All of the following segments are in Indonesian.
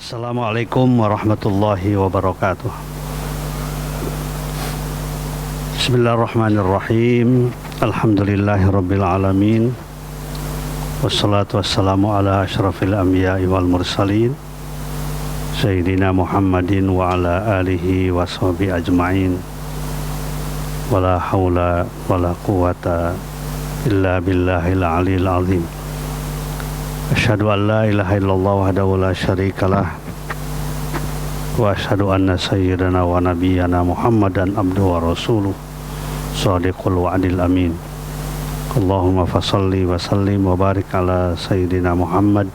Assalamualaikum warahmatullahi wabarakatuh. Bismillahirrahmanirrahim. Alhamdulillahirabbil alamin. Wassalatu wassalamu ala asyrafil anbiya'i wal mursalin Sayyidina Muhammadin wa ala alihi wa sahbihi ajma'in. Wala hawla wala quwata illa billahil aliyil azim. Asyhadu an la ilaha illallah wahdahu la syarikalah wa asyhadu anna sayyidana wa nabiyyana Muhammadan abduhu wa rasuluh shadiqul wa'dil amin. Allahumma fasalli wa sallim wa barik ala sayyidina Muhammad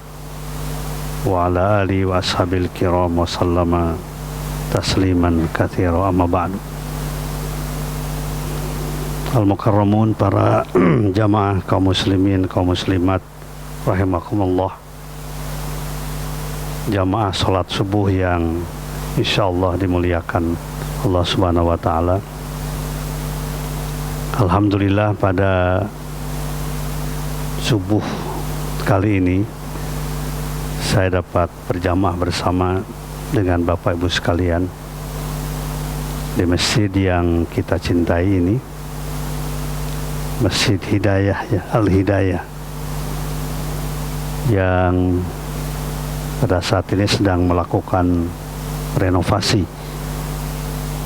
wa ala alihi wa ashabil kiram wa sallama tasliman katsira, amma ba'du. Al-mukarramun, para jamaah kaum muslimin, kaum muslimat rahimakumullah, jamaah salat subuh yang insyaallah dimuliakan Allah Subhanahu wa taala. Alhamdulillah, pada subuh kali ini saya dapat berjamaah bersama dengan Bapak Ibu sekalian di masjid yang kita cintai ini, Masjid Hidayah, ya, Al-Hidayah, yang pada saat ini sedang melakukan renovasi.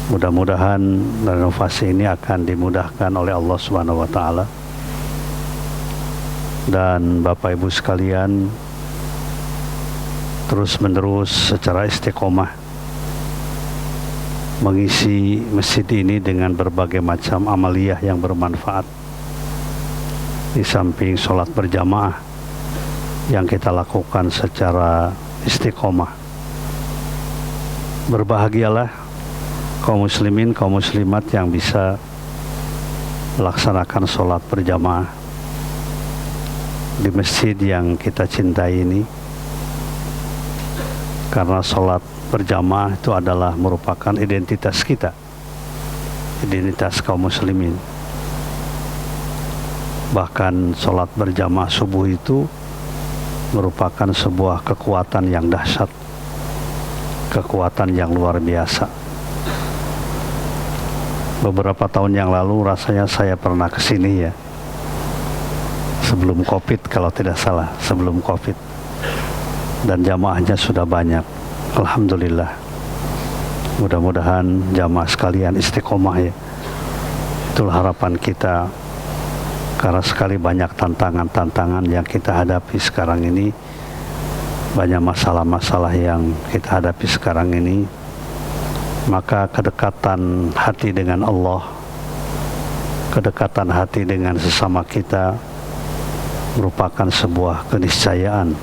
Mudah-mudahan renovasi ini akan dimudahkan oleh Allah Subhanahu wa taala. Dan Bapak Ibu sekalian terus-menerus secara istiqomah mengisi masjid ini dengan berbagai macam amaliyah yang bermanfaat. Di samping sholat berjamaah yang kita lakukan secara istiqomah, berbahagialah kaum muslimin, kaum muslimat yang bisa melaksanakan sholat berjamaah di masjid yang kita cintai ini, karena sholat berjamaah itu adalah merupakan identitas kita, identitas kaum muslimin. Bahkan sholat berjamaah subuh itu merupakan sebuah kekuatan yang dahsyat, kekuatan yang luar biasa. Beberapa tahun yang lalu rasanya saya pernah kesini, ya, sebelum Covid kalau tidak salah, sebelum Covid, dan jamaahnya sudah banyak. Alhamdulillah, mudah-mudahan jamaah sekalian istiqomah, ya. Itulah harapan kita. Karena sekali banyak tantangan-tantangan yang kita hadapi sekarang ini, banyak masalah-masalah yang kita hadapi sekarang ini, maka kedekatan hati dengan Allah, kedekatan hati dengan sesama kita merupakan sebuah keniscayaan,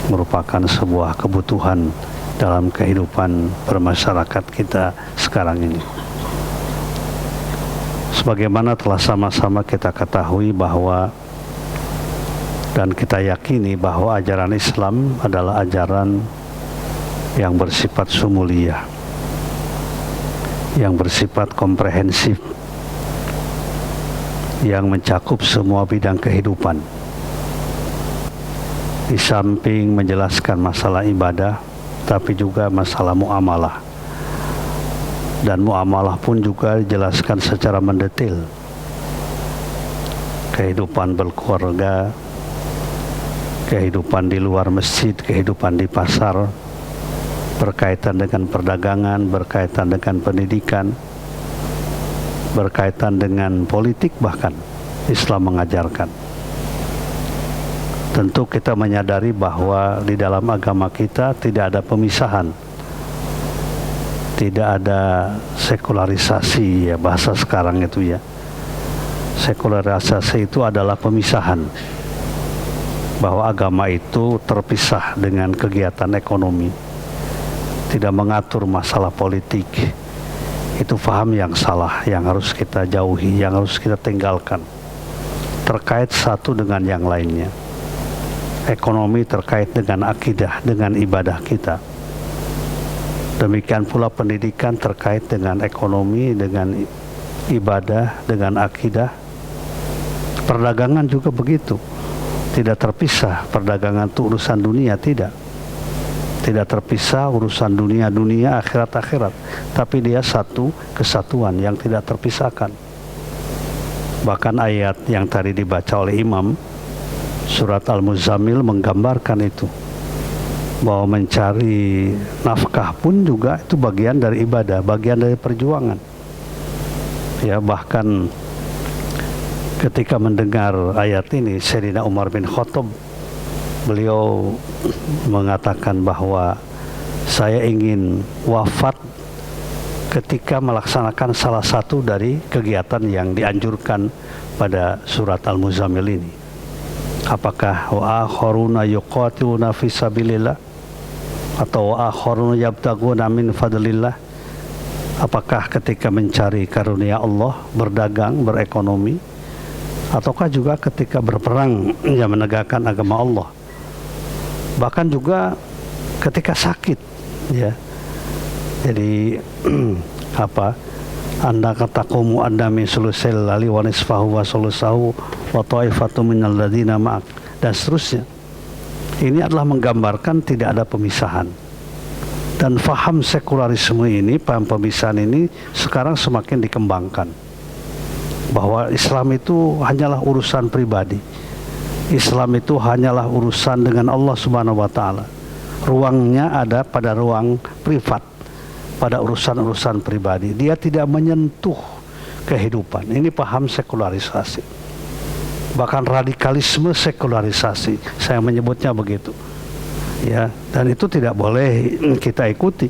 merupakan sebuah kebutuhan dalam kehidupan bermasyarakat kita sekarang ini. Sebagaimana telah sama-sama kita ketahui bahwa dan kita yakini bahwa ajaran Islam adalah ajaran yang bersifat sumuliyah, yang bersifat komprehensif, yang mencakup semua bidang kehidupan. Di samping menjelaskan masalah ibadah, tapi juga masalah muamalah. Dan muamalah pun juga dijelaskan secara mendetail. Kehidupan berkeluarga, kehidupan di luar masjid, kehidupan di pasar, berkaitan dengan perdagangan, berkaitan dengan pendidikan, berkaitan dengan politik, bahkan Islam mengajarkan. Tentu kita menyadari bahwa di dalam agama kita tidak ada pemisahan, tidak ada sekularisasi, ya, bahasa sekarang itu, ya. Sekularisasi itu adalah pemisahan, bahwa agama itu terpisah dengan kegiatan ekonomi, tidak mengatur masalah politik. Itu paham yang salah, yang harus kita jauhi, yang harus kita tinggalkan. Terkait satu dengan yang lainnya. Ekonomi terkait dengan akidah, dengan ibadah kita. Demikian pula pendidikan terkait dengan ekonomi, dengan ibadah, dengan akidah. Perdagangan juga begitu, tidak terpisah. Perdagangan itu urusan dunia, tidak tidak terpisah, urusan dunia, akhirat, tapi dia satu kesatuan yang tidak terpisahkan. Bahkan ayat yang tadi dibaca oleh imam, surat Al-Muzammil, menggambarkan itu, bahwa mencari nafkah pun juga itu bagian dari ibadah, bagian dari perjuangan. Ya, bahkan ketika mendengar ayat ini, Sayyidina Umar bin Khattab, beliau mengatakan bahwa saya ingin wafat ketika melaksanakan salah satu dari kegiatan yang dianjurkan pada surat Al-Muzammil ini. Apakah wa akharuna yuqatiluna fi sabilillah atau wa akharuna yabtaguna min fadlillah? Apakah ketika mencari karunia Allah, berdagang, berekonomi, ataukah juga ketika berperang yang menegakkan agama Allah? Bahkan juga ketika sakit, ya. Jadi anda katakumu anda min sulusil lali wa nisfahu wa sulusahu wa ta'ifatu minal ladina ma'ak, dan seterusnya. Ini adalah menggambarkan tidak ada pemisahan. Dan faham sekularisme ini, paham pemisahan ini sekarang semakin dikembangkan, bahwa Islam itu hanyalah urusan pribadi. Islam itu hanyalah urusan dengan Allah Subhanahu wa Ta'ala. Ruangnya ada pada ruang privat, pada urusan-urusan pribadi. Dia tidak menyentuh kehidupan. Ini paham sekularisasi, bahkan radikalisme sekularisasi, saya menyebutnya begitu, ya. Dan itu tidak boleh kita ikuti.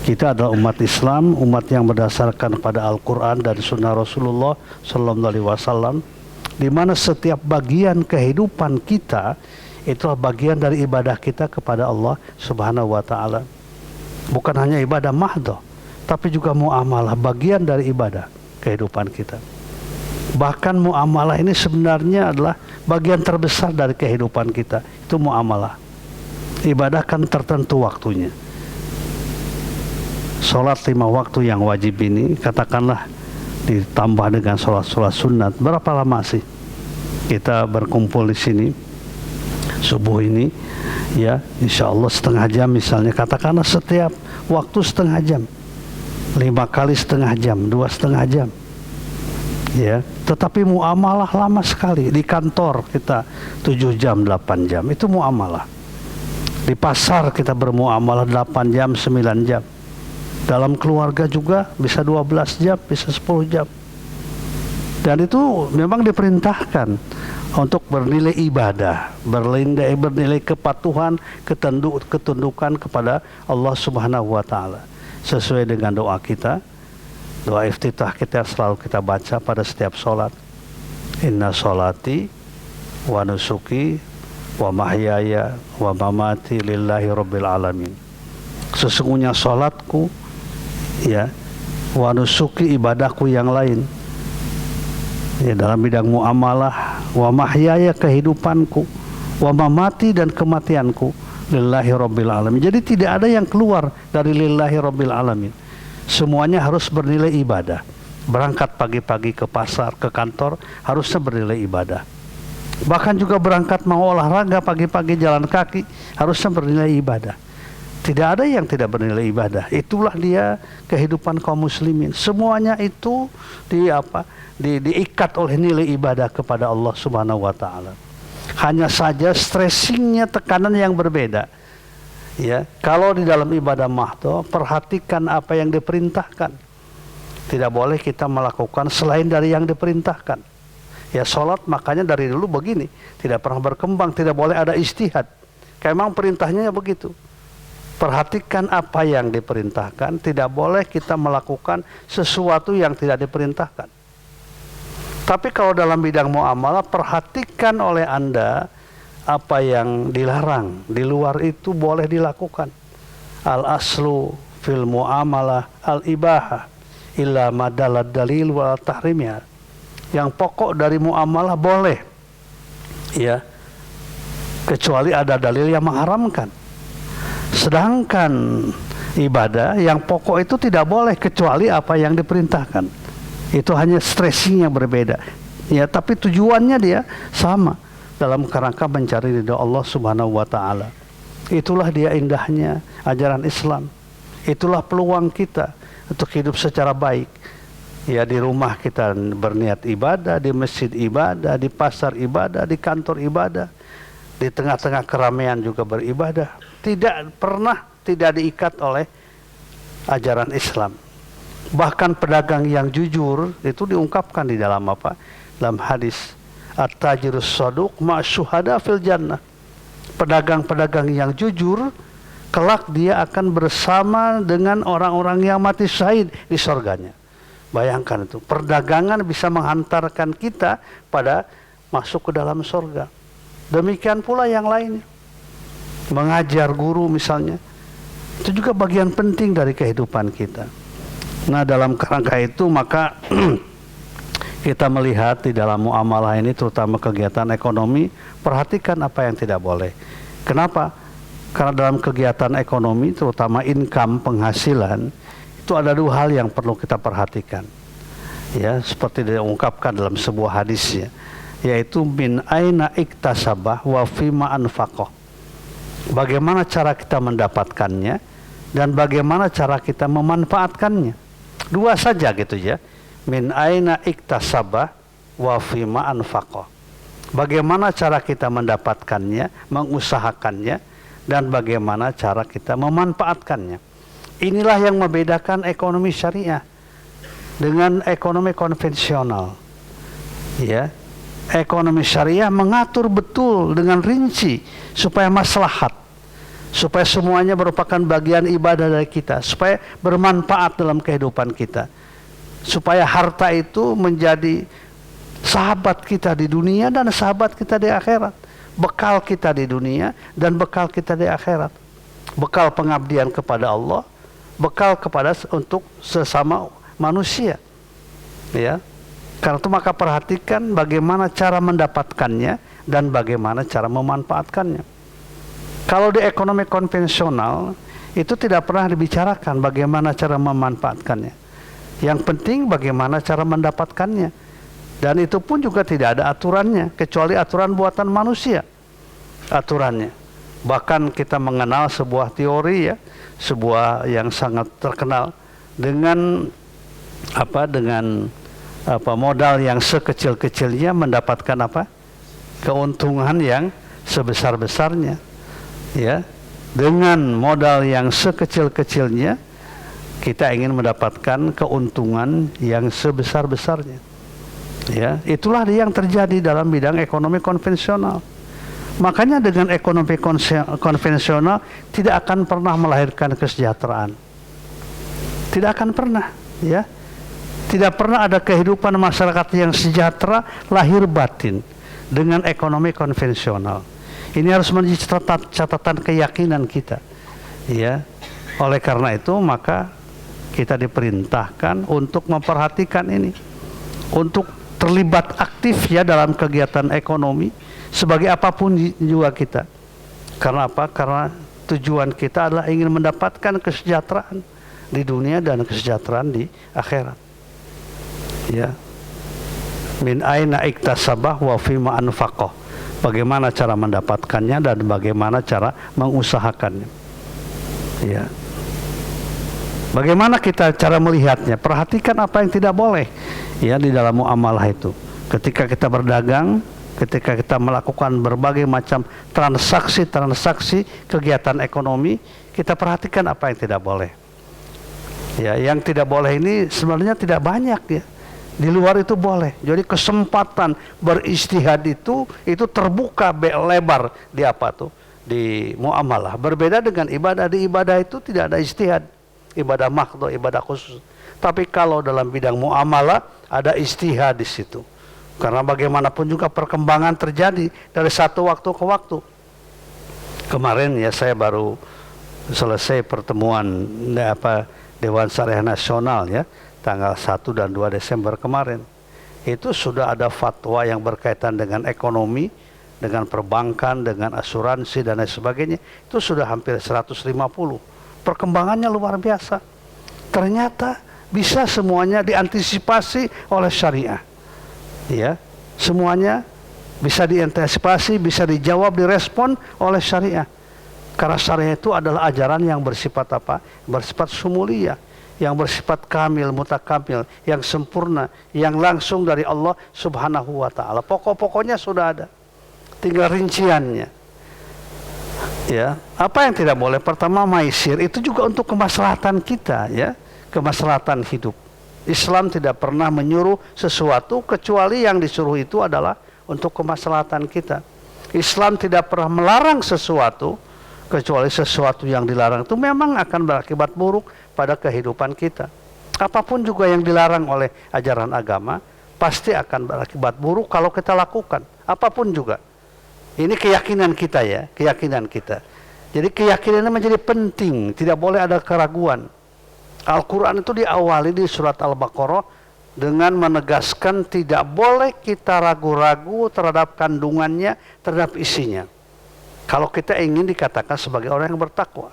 Kita adalah umat Islam, umat yang berdasarkan pada Al-Quran dan Sunnah Rasulullah Sallallahu Alaihi Wasallam, di mana setiap bagian kehidupan kita itulah bagian dari ibadah kita kepada Allah Subhanahu wa Ta'ala. Bukan hanya ibadah mahdhah, tapi juga muamalah, bagian dari ibadah kehidupan kita. Bahkan muamalah ini sebenarnya adalah bagian terbesar dari kehidupan kita. Itu muamalah. Ibadah kan tertentu waktunya. Sholat 5 waktu yang wajib ini, katakanlah ditambah dengan sholat-sholat sunat, berapa lama sih kita berkumpul di sini subuh ini? Ya, insya Allah setengah jam misalnya, katakanlah setiap waktu setengah jam, 5 kali setengah jam, 2,5 jam, ya. Tetapi muamalah lama sekali. Di kantor kita 7 jam, 8 jam, itu muamalah. Di pasar kita bermuamalah 8 jam, 9 jam. Dalam keluarga juga bisa 12 jam, bisa 10 jam. Dan itu memang diperintahkan untuk bernilai ibadah, bernilai kepatuhan, ketundukan kepada Allah Subhanahu wa Ta'ala. Sesuai dengan doa kita, doa iftitah kita selalu kita baca pada setiap sholat. Inna sholati wa nusuki wa mahyaya wa mamati lillahi rabbil alamin. Sesungguhnya sholatku, ya, wa nusuki, ibadahku yang lain, ya, dalam bidang muamalah, wa mahyaya, kehidupanku, wa mamati, dan kematianku, lillahi rabbil alamin. Jadi tidak ada yang keluar dari lillahi rabbil alamin. Semuanya harus bernilai ibadah. Berangkat pagi-pagi ke pasar, ke kantor, harusnya bernilai ibadah. Bahkan juga berangkat mau olahraga pagi-pagi jalan kaki, harusnya bernilai ibadah. Tidak ada yang tidak bernilai ibadah. Itulah dia kehidupan kaum muslimin. Semuanya itu diikat oleh nilai ibadah kepada Allah Subhanahu wa Ta'ala. Hanya saja stressingnya, tekanan yang berbeda. Ya, kalau di dalam ibadah mahdhah, perhatikan apa yang diperintahkan. Tidak boleh kita melakukan selain dari yang diperintahkan. Ya, sholat makanya dari dulu begini, tidak pernah berkembang, tidak boleh ada ijtihad. Kayak memang perintahnya begitu. Perhatikan apa yang diperintahkan, tidak boleh kita melakukan sesuatu yang tidak diperintahkan. Tapi kalau dalam bidang muamalah, perhatikan oleh Anda apa yang dilarang, di luar itu boleh dilakukan. Al-aslu fil muamalah al-ibaha illa madalad dalil wal tahrimnya. Yang pokok dari muamalah boleh, ya, kecuali ada dalil yang mengharamkan. Sedangkan ibadah yang pokok itu tidak boleh kecuali apa yang diperintahkan. Itu hanya stressing yang berbeda. Ya, tapi tujuannya dia sama, dalam kerangka mencari ridha Allah Subhanahu wa Ta'ala. Itulah dia indahnya ajaran Islam. Itulah peluang kita untuk hidup secara baik. Ya, di rumah kita berniat ibadah, di masjid ibadah, di pasar ibadah, di kantor ibadah, di tengah-tengah keramaian juga beribadah. Tidak pernah tidak diikat oleh ajaran Islam. Bahkan pedagang yang jujur itu diungkapkan di dalam apa? Dalam hadis, at-tajirus shaduq ma'syuhada fil jannah. Pedagang-pedagang yang jujur kelak dia akan bersama dengan orang-orang yang mati syahid di surganya. Bayangkan itu, perdagangan bisa menghantarkan kita pada masuk ke dalam surga. Demikian pula yang lainnya. Mengajar, guru misalnya, itu juga bagian penting dari kehidupan kita. Nah, dalam kerangka itu maka kita melihat di dalam muamalah ini, terutama kegiatan ekonomi, perhatikan apa yang tidak boleh. Kenapa? Karena dalam kegiatan ekonomi, terutama income, penghasilan, itu ada dua hal yang perlu kita perhatikan. Ya, seperti diungkapkan dalam sebuah hadisnya, yaitu min aina iktasabah wa fima anfaqah. Bagaimana cara kita mendapatkannya dan bagaimana cara kita memanfaatkannya. Dua saja gitu ya. Min aina iktasabah wa fima anfaqah. Bagaimana cara kita mendapatkannya, mengusahakannya, dan bagaimana cara kita memanfaatkannya. Inilah yang membedakan ekonomi syariah dengan ekonomi konvensional. Ya, ekonomi syariah mengatur betul dengan rinci supaya maslahat, supaya semuanya merupakan bagian ibadah dari kita, supaya bermanfaat dalam kehidupan kita, supaya harta itu menjadi sahabat kita di dunia dan sahabat kita di akhirat, bekal kita di dunia dan bekal kita di akhirat, bekal pengabdian kepada Allah, bekal kepada untuk sesama manusia. Ya, karena itu maka perhatikan bagaimana cara mendapatkannya dan bagaimana cara memanfaatkannya. Kalau di ekonomi konvensional itu tidak pernah dibicarakan bagaimana cara memanfaatkannya. Yang penting bagaimana cara mendapatkannya. Dan itu pun juga tidak ada aturannya, kecuali aturan buatan manusia. Aturannya. Bahkan kita mengenal sebuah teori ya, sebuah yang sangat terkenal dengan modal yang sekecil-kecilnya mendapatkan apa? Keuntungan yang sebesar-besarnya. Ya, dengan modal yang sekecil-kecilnya kita ingin mendapatkan keuntungan yang sebesar-besarnya. Ya, itulah yang terjadi dalam bidang ekonomi konvensional. Makanya dengan ekonomi konvensional tidak akan pernah melahirkan kesejahteraan. Tidak akan pernah, ya. Tidak pernah ada kehidupan masyarakat yang sejahtera lahir batin dengan ekonomi konvensional. Ini harus menjadi catatan keyakinan kita. Ya. Oleh karena itu maka kita diperintahkan untuk memperhatikan ini, untuk terlibat aktif ya dalam kegiatan ekonomi sebagai apapun juga kita. Karena apa? Karena tujuan kita adalah ingin mendapatkan kesejahteraan di dunia dan kesejahteraan di akhirat. Ya. Min aina iktasabah wa fima anfaqah. Bagaimana cara mendapatkannya dan bagaimana cara mengusahakannya. Ya. Bagaimana kita cara melihatnya? Perhatikan apa yang tidak boleh ya di dalam muamalah itu. Ketika kita berdagang, ketika kita melakukan berbagai macam transaksi kegiatan ekonomi, kita perhatikan apa yang tidak boleh. Ya, yang tidak boleh ini sebenarnya tidak banyak ya. Di luar itu boleh. Jadi kesempatan beristihad itu terbuka lebar di apa tuh? Di muamalah. Berbeda dengan ibadah. Di ibadah itu tidak ada istihad. Ibadah mahdhu, ibadah khusus. Tapi kalau dalam bidang muamalah ada istihad di situ. Karena bagaimanapun juga perkembangan terjadi dari satu waktu ke waktu. Kemarin ya saya baru selesai pertemuan Dewan Syariah Nasional ya, tanggal 1 dan 2 Desember kemarin. Itu sudah ada fatwa yang berkaitan dengan ekonomi, dengan perbankan, dengan asuransi dan lain sebagainya. Itu sudah hampir 150. Perkembangannya luar biasa. Ternyata bisa semuanya diantisipasi oleh syariah. Ya, semuanya bisa diantisipasi, bisa dijawab, direspon oleh syariah. Karena syariah itu adalah ajaran yang bersifat apa? Bersifat sumuliyah, yang bersifat kamil, mutakamil, yang sempurna, yang langsung dari Allah Subhanahu wa taala. Pokok-pokoknya sudah ada. Tinggal rinciannya. Ya, apa yang tidak boleh? Pertama, maisir itu juga untuk kemaslahatan kita, ya, kemaslahatan hidup. Islam tidak pernah menyuruh sesuatu kecuali yang disuruh itu adalah untuk kemaslahatan kita. Islam tidak pernah melarang sesuatu kecuali sesuatu yang dilarang itu memang akan berakibat buruk pada kehidupan kita. Apapun juga yang dilarang oleh ajaran agama pasti akan berakibat buruk kalau kita lakukan. Apapun juga. Ini keyakinan kita, ya, keyakinan kita. Jadi keyakinannya menjadi penting, tidak boleh ada keraguan. Al-Quran itu diawali di surat Al-Baqarah dengan menegaskan tidak boleh kita ragu-ragu terhadap kandungannya, terhadap isinya. Kalau kita ingin dikatakan sebagai orang yang bertakwa.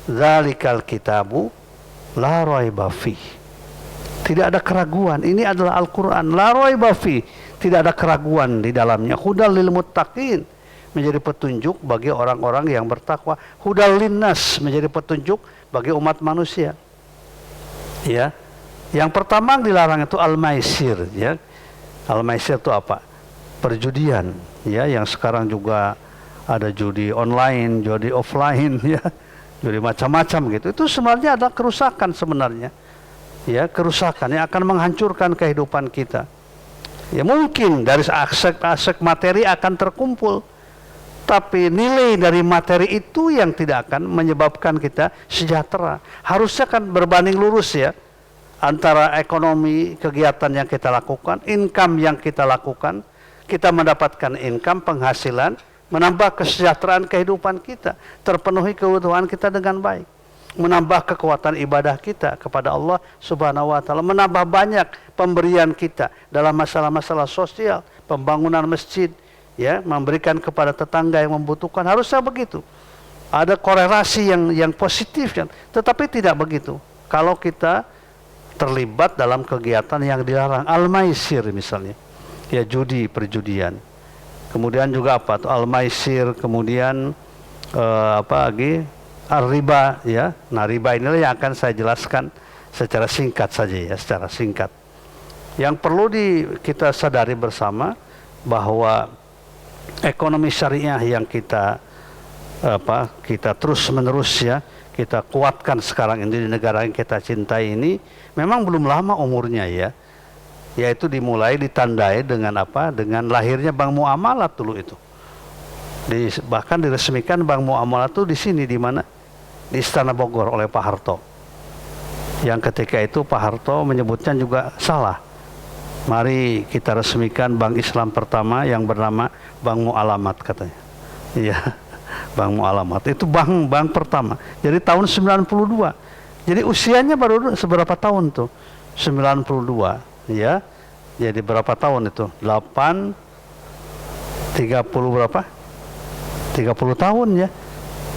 Dzalikal kitabu la raiba fih. Tidak ada keraguan. Ini adalah Al-Quran. La raiba fih. Tidak ada keraguan di dalamnya. Hudal lil muttaqin, menjadi petunjuk bagi orang-orang yang bertakwa. Hudal linnas, menjadi petunjuk bagi umat manusia. Ya. Yang pertama yang dilarang itu al-maisir, ya. Al-maisir itu apa? Perjudian, ya, yang sekarang juga ada judi online, judi offline, ya. Judi macam-macam gitu. Itu sebenarnya adalah kerusakan sebenarnya. Ya, kerusakan yang akan menghancurkan kehidupan kita. Ya, mungkin dari aspek materi akan terkumpul, tapi nilai dari materi itu yang tidak akan menyebabkan kita sejahtera. Harusnya kan berbanding lurus, ya, antara ekonomi, kegiatan yang kita lakukan, income yang kita lakukan, kita mendapatkan income, penghasilan, menambah kesejahteraan kehidupan kita, terpenuhi kebutuhan kita dengan baik, menambah kekuatan ibadah kita kepada Allah Subhanahu wa taala, menambah banyak pemberian kita dalam masalah-masalah sosial, pembangunan masjid, ya, memberikan kepada tetangga yang membutuhkan. Harusnya begitu. Ada korelasi yang positif, kan? Tetapi tidak begitu. Kalau kita terlibat dalam kegiatan yang dilarang, al-maisir misalnya, ya, judi, perjudian. Kemudian juga apa tuh? Al-maisir, kemudian apa lagi? Riba, ya. Nah, riba inilah yang akan saya jelaskan secara singkat saja, ya, secara singkat. Yang perlu kita sadari bersama bahwa ekonomi syariah yang kita terus-menerus, ya, kita kuatkan sekarang ini di negara yang kita cintai ini memang belum lama umurnya, ya. Yaitu ditandai dengan apa? Dengan lahirnya Bank Muamalat dulu itu. Bahkan diresmikan Bank Muamalat itu di sini, di mana? Di Istana Bogor oleh Pak Harto. Yang ketika itu Pak Harto menyebutnya juga salah. Mari kita resmikan bank Islam pertama yang bernama Bank Mu'alamat, katanya. Iya, Bank Mu'alamat. Itu bank pertama. Jadi tahun 92. Jadi usianya baru seberapa tahun tuh? 92, ya. Jadi berapa tahun itu? 30 berapa? 30 tahun, ya.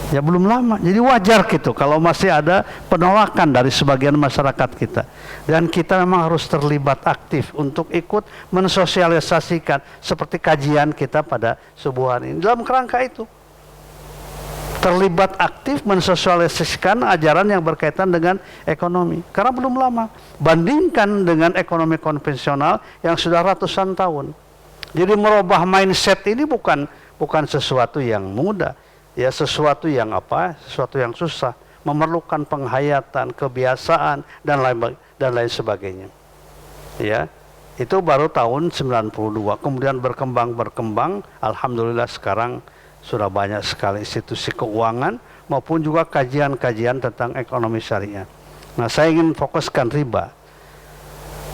Ya belum lama. Jadi wajar gitu kalau masih ada penolakan dari sebagian masyarakat kita. Dan kita memang harus terlibat aktif untuk ikut mensosialisasikan seperti kajian kita pada subuhan ini. Dalam kerangka itu, terlibat aktif mensosialisasikan ajaran yang berkaitan dengan ekonomi. Karena belum lama. Bandingkan dengan ekonomi konvensional yang sudah ratusan tahun. Jadi merubah mindset ini bukan sesuatu yang mudah. Ya, sesuatu yang sesuatu yang susah, memerlukan penghayatan, kebiasaan, dan lain sebagainya. Ya, itu baru tahun 92. Kemudian berkembang, alhamdulillah sekarang sudah banyak sekali institusi keuangan maupun juga kajian-kajian tentang ekonomi syariah. Nah, saya ingin fokuskan riba.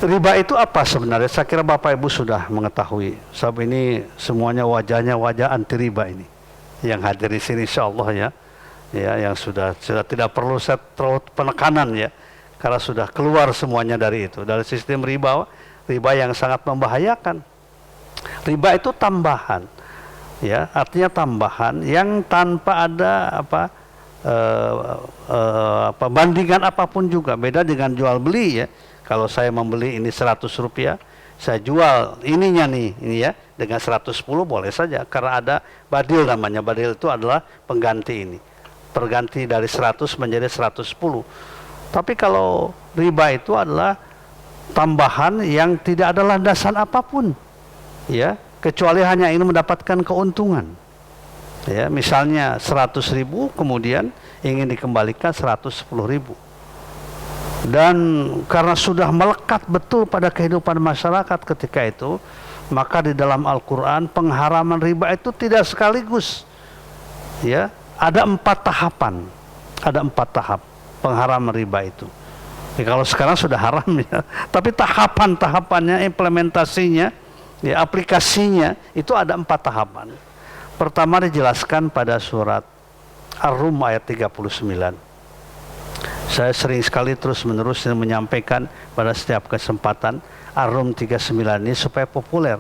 Riba itu apa sebenarnya? Saya kira Bapak Ibu sudah mengetahui. Sebab ini semuanya wajahnya wajah anti riba ini. Yang hadir di sini insyaallah, ya, yang sudah tidak perlu saya terlalu penekanan, ya, karena sudah keluar semuanya dari itu, dari sistem riba yang sangat membahayakan. Riba itu tambahan, ya, artinya tambahan yang tanpa ada bandingan apapun juga. Beda dengan jual beli, ya. Kalau saya membeli ini 100 rupiah, saya jual ininya nih, ini, ya, dengan 110 boleh saja, karena ada badil namanya. Badil itu adalah pengganti ini. berganti dari 100 menjadi 110. Tapi kalau riba itu adalah tambahan yang tidak ada landasan apapun, ya, kecuali hanya ingin mendapatkan keuntungan. Ya, misalnya 100.000 kemudian ingin dikembalikan 110.000. Dan karena sudah melekat betul pada kehidupan masyarakat ketika itu, maka di dalam Al-Quran pengharaman riba itu tidak sekaligus. Ya, ada 4 tahapan. Ada 4 tahap pengharaman riba itu. Ya, kalau sekarang sudah haram ya, tapi tahapan-tahapannya, implementasinya, ya, aplikasinya itu ada 4 tahapan. Pertama dijelaskan pada surat Ar-Rum ayat 39. Saya sering sekali terus-menerus menyampaikan pada setiap kesempatan Ar-Rum 39 ini supaya populer.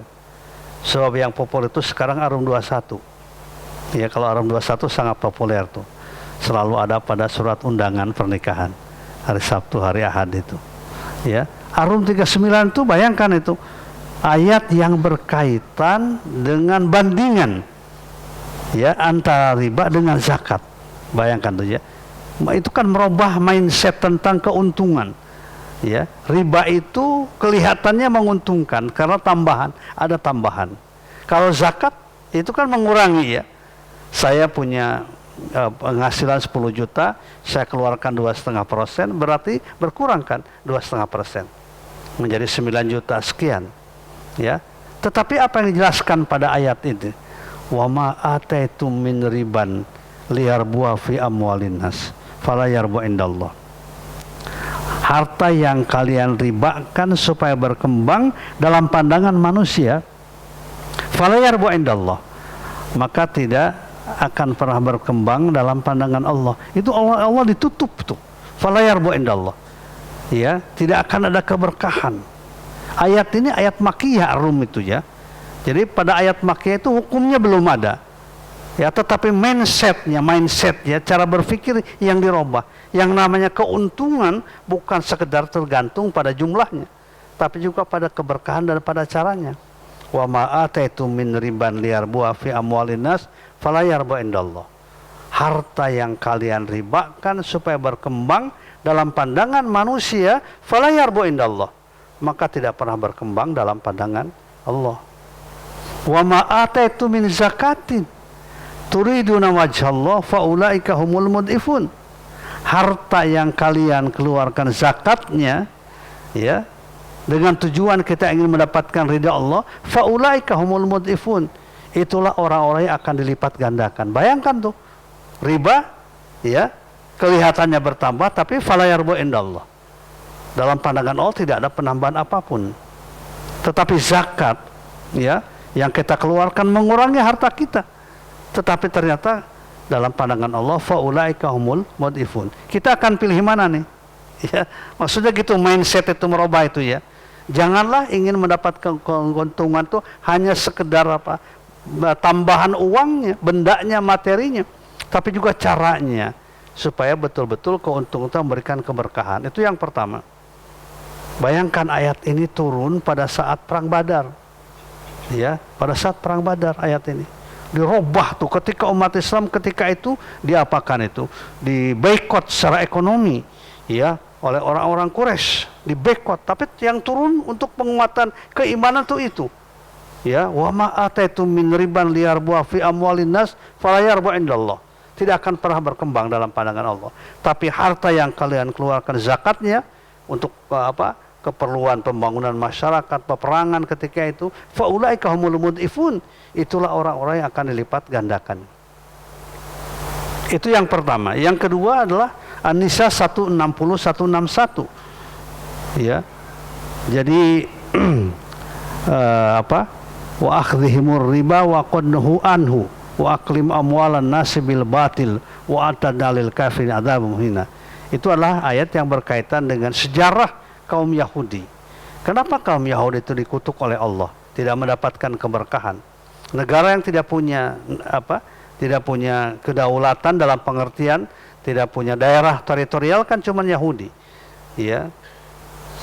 Sebab yang populer itu sekarang Ar-Rum 21. Ya, kalau Ar-Rum 21 sangat populer tuh. Selalu ada pada surat undangan pernikahan. Hari Sabtu, hari Ahad itu. Ya, Ar-Rum 39 itu bayangkan itu ayat yang berkaitan dengan bandingan, ya, antara riba dengan zakat. Bayangkan tuh ya. Itu kan merubah mindset tentang keuntungan. Ya, riba itu kelihatannya menguntungkan karena ada tambahan. Kalau zakat itu kan mengurangi, ya. Saya punya penghasilan 10 juta, saya keluarkan 2,5%, berarti berkurangkan 2,5% menjadi 9 juta sekian. Ya, tetapi apa yang dijelaskan pada ayat ini? Wa ma ataitum min riban liyarbu fi amwalin nas fala yarbu indallah. Harta yang kalian ribakan supaya berkembang dalam pandangan manusia, fala yarbu indallah, maka tidak akan pernah berkembang dalam pandangan Allah. Itu Allah ditutup tuh. Fala yarbu indallah. Ya, tidak akan ada keberkahan. Ayat ini ayat Makkiyah Rum itu ya. Jadi pada ayat Makkiyah itu hukumnya belum ada. Ya, tetapi mindsetnya, cara berpikir yang dirubah. Yang namanya keuntungan bukan sekedar tergantung pada jumlahnya, tapi juga pada keberkahan dan pada caranya. Wa ma ataitum min riban liyarbu fi amwalin nas fala yarbu indallah. Harta yang kalian ribakan supaya berkembang dalam pandangan manusia, fala yarbu indallah, maka tidak pernah berkembang dalam pandangan Allah. Wa ma ataitum min zakatin turiduna wajhallah faulaika humul mud'ifun. Harta yang kalian keluarkan zakatnya, ya, dengan tujuan kita ingin mendapatkan ridha Allah, faulaika humul mud'ifun, itulah orang-orang yang akan dilipat gandakan. Bayangkan tuh, riba, ya, kelihatannya bertambah, tapi fala yarbu indallah, dalam pandangan Allah tidak ada penambahan apapun. Tetapi zakat, ya, yang kita keluarkan mengurangi harta kita, tetapi ternyata dalam pandangan Allah faulaika humul mud'ifun. Kita akan pilih mana nih? Ya, maksudnya gitu, mindset itu merubah itu ya. Janganlah ingin mendapatkan keuntungan tuh hanya sekedar apa? Tambahan uangnya, bendanya, materinya, tapi juga caranya supaya betul-betul keuntungan itu memberikan keberkahan. Itu yang pertama. Bayangkan ayat ini turun pada saat perang Badar. Ya, pada saat perang Badar ayat ini dirubah tuh ketika umat Islam ketika itu diapakan itu? Diboikot secara ekonomi, ya, oleh orang-orang Quraisy, diboikot. Tapi yang turun untuk penguatan keimanan tuh itu. Ya, wa ma ataitum min riban liyarbu fi amwalin nas fala yarbu indallah. Tidak akan pernah berkembang dalam pandangan Allah. Tapi harta yang kalian keluarkan zakatnya untuk apa? Keperluan pembangunan masyarakat, peperangan ketika itu, faulaika humul mud'ifun, itulah orang-orang yang akan dilipat gandakan. Itu yang pertama. Yang kedua adalah An-Nisa 160 161. Ya. Jadi apa? Wa akhdhihimur riba wa qadnuhu anhu wa aklim amwalan nasi bil batil wa atadna lil kafirin adzabun muhina. Itu adalah ayat yang berkaitan dengan sejarah kaum Yahudi. Kenapa kaum Yahudi itu dikutuk oleh Allah, tidak mendapatkan keberkahan? Negara yang tidak punya apa? Tidak punya kedaulatan dalam pengertian tidak punya daerah teritorial kan cuma Yahudi. Ya.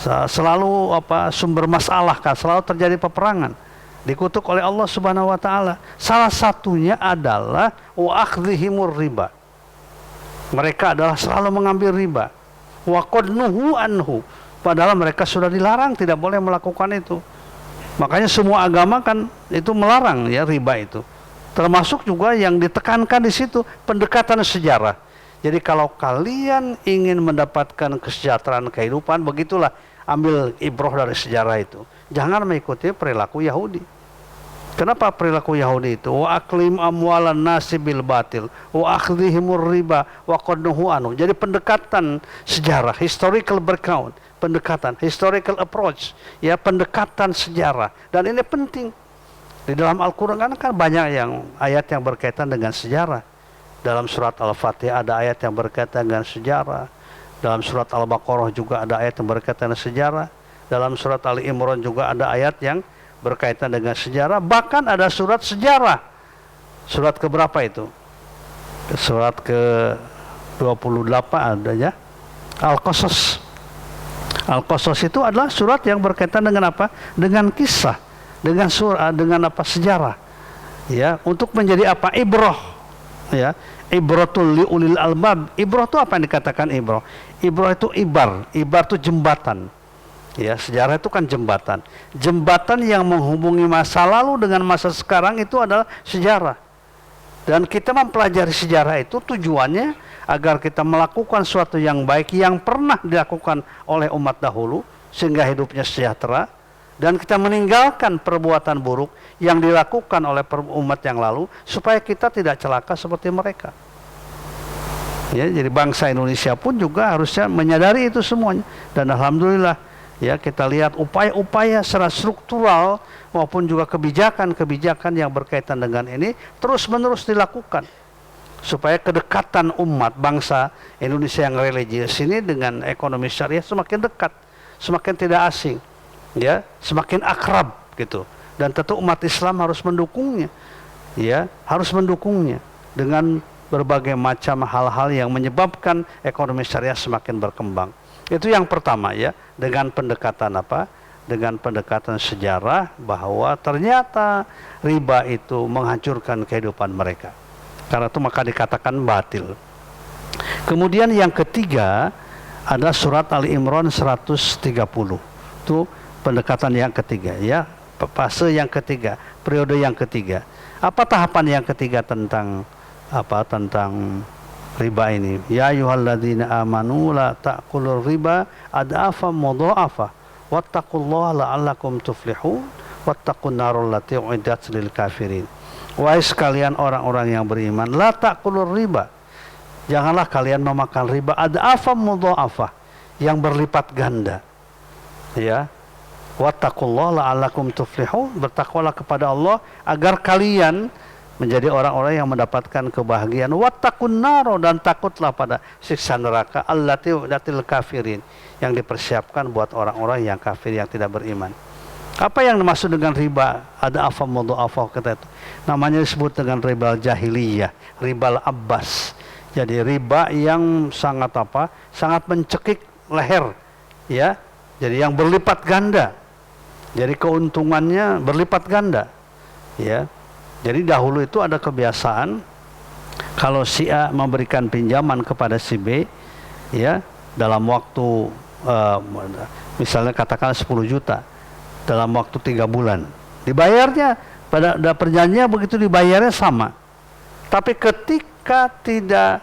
Selalu apa? Sumber masalah kan, selalu terjadi peperangan. Dikutuk oleh Allah Subhanahu wa taala. Salah satunya adalah wa akhdhihimur riba. Mereka adalah selalu mengambil riba. Wa qad nuhu anhu. Padahal mereka sudah dilarang, tidak boleh melakukan itu. Makanya semua agama kan itu melarang ya riba itu. Termasuk juga yang ditekankan di situ pendekatan sejarah. Jadi kalau kalian ingin mendapatkan kesejahteraan kehidupan, begitulah, ambil ibroh dari sejarah itu. Jangan mengikuti perilaku Yahudi. Kenapa perilaku Yahudi itu? Wa aklim amwalan nasi bil batil wa akhdhihimur riba wa qad nuhu anhu. Jadi pendekatan sejarah, historical background, pendekatan historical approach, ya, pendekatan sejarah. Dan ini penting. Di dalam Al-Qur'an kan banyak yang ayat yang berkaitan dengan sejarah. Dalam surat Al-Fatihah ada ayat yang berkaitan dengan sejarah. Dalam surat Al-Baqarah juga ada ayat yang berkaitan dengan sejarah. Dalam surat Ali Imran juga ada ayat yang berkaitan dengan sejarah. Bahkan ada surat sejarah. Surat keberapa itu? Surat ke-28 ada ya. Al-Qasas. Al-Qasas itu adalah surat yang berkaitan dengan apa? Dengan kisah, dengan surah, dengan apa? Sejarah. Ya, untuk menjadi apa? Ibrah. Ya, ibratul liulil albab. Ibrah itu apa yang dikatakan ibrah? Ibrah itu ibar. Ibar itu jembatan. Ya, sejarah itu kan jembatan. Jembatan yang menghubungi masa lalu dengan masa sekarang itu adalah sejarah. Dan kita mempelajari sejarah itu tujuannya agar kita melakukan sesuatu yang baik yang pernah dilakukan oleh umat dahulu sehingga hidupnya sejahtera, dan kita meninggalkan perbuatan buruk yang dilakukan oleh umat yang lalu supaya kita tidak celaka seperti mereka. Ya, jadi bangsa Indonesia pun juga harusnya menyadari itu semuanya. Dan alhamdulillah, ya, kita lihat upaya-upaya secara struktural maupun juga kebijakan-kebijakan yang berkaitan dengan ini terus-menerus dilakukan supaya kedekatan umat bangsa Indonesia yang religius ini dengan ekonomi syariah semakin dekat, semakin tidak asing, ya, semakin akrab gitu. Dan tentu umat Islam harus mendukungnya, ya, harus mendukungnya dengan berbagai macam hal-hal yang menyebabkan ekonomi syariah semakin berkembang. Itu yang pertama, ya, dengan pendekatan apa? Dengan pendekatan sejarah bahwa ternyata riba itu menghancurkan kehidupan mereka. Karena itu maka dikatakan batil. Kemudian yang ketiga adalah surat Ali Imran 130. Itu pendekatan yang ketiga, ya, fase yang ketiga, periode yang ketiga. Apa tahapan yang ketiga tentang apa? Tentang riba ini. Ya ayyuhalladzina amanu la ta'kulur riba ad'afa mudha'afa wattaqullaha la'allakum tuflihun wattaqun narul lati uiddat lil kafirin. Wahai sekalian orang-orang yang beriman, la ta'kulur riba, janganlah kalian memakan riba ad'afa mudha'afa, yang berlipat ganda. Ya. Wattaqullaha la'allakum tuflihun, bertakwalah kepada Allah agar kalian menjadi orang-orang yang mendapatkan kebahagiaan. Wattaqun naro, dan takutlah pada siksa neraka allati uiddatil kafirin, yang dipersiapkan buat orang-orang yang kafir, yang tidak beriman. Apa yang dimaksud dengan riba ad'afa mudha'afa kata itu? Namanya disebut dengan riba jahiliyah, riba abbas. Jadi riba yang sangat apa? Sangat mencekik leher, ya. Jadi yang berlipat ganda. Jadi keuntungannya berlipat ganda, ya. Jadi dahulu itu ada kebiasaan kalau si A memberikan pinjaman kepada si B, ya, dalam waktu misalnya katakan 10 juta dalam waktu 3 bulan, dibayarnya pada perjanjiannya begitu, dibayarnya sama. Tapi ketika tidak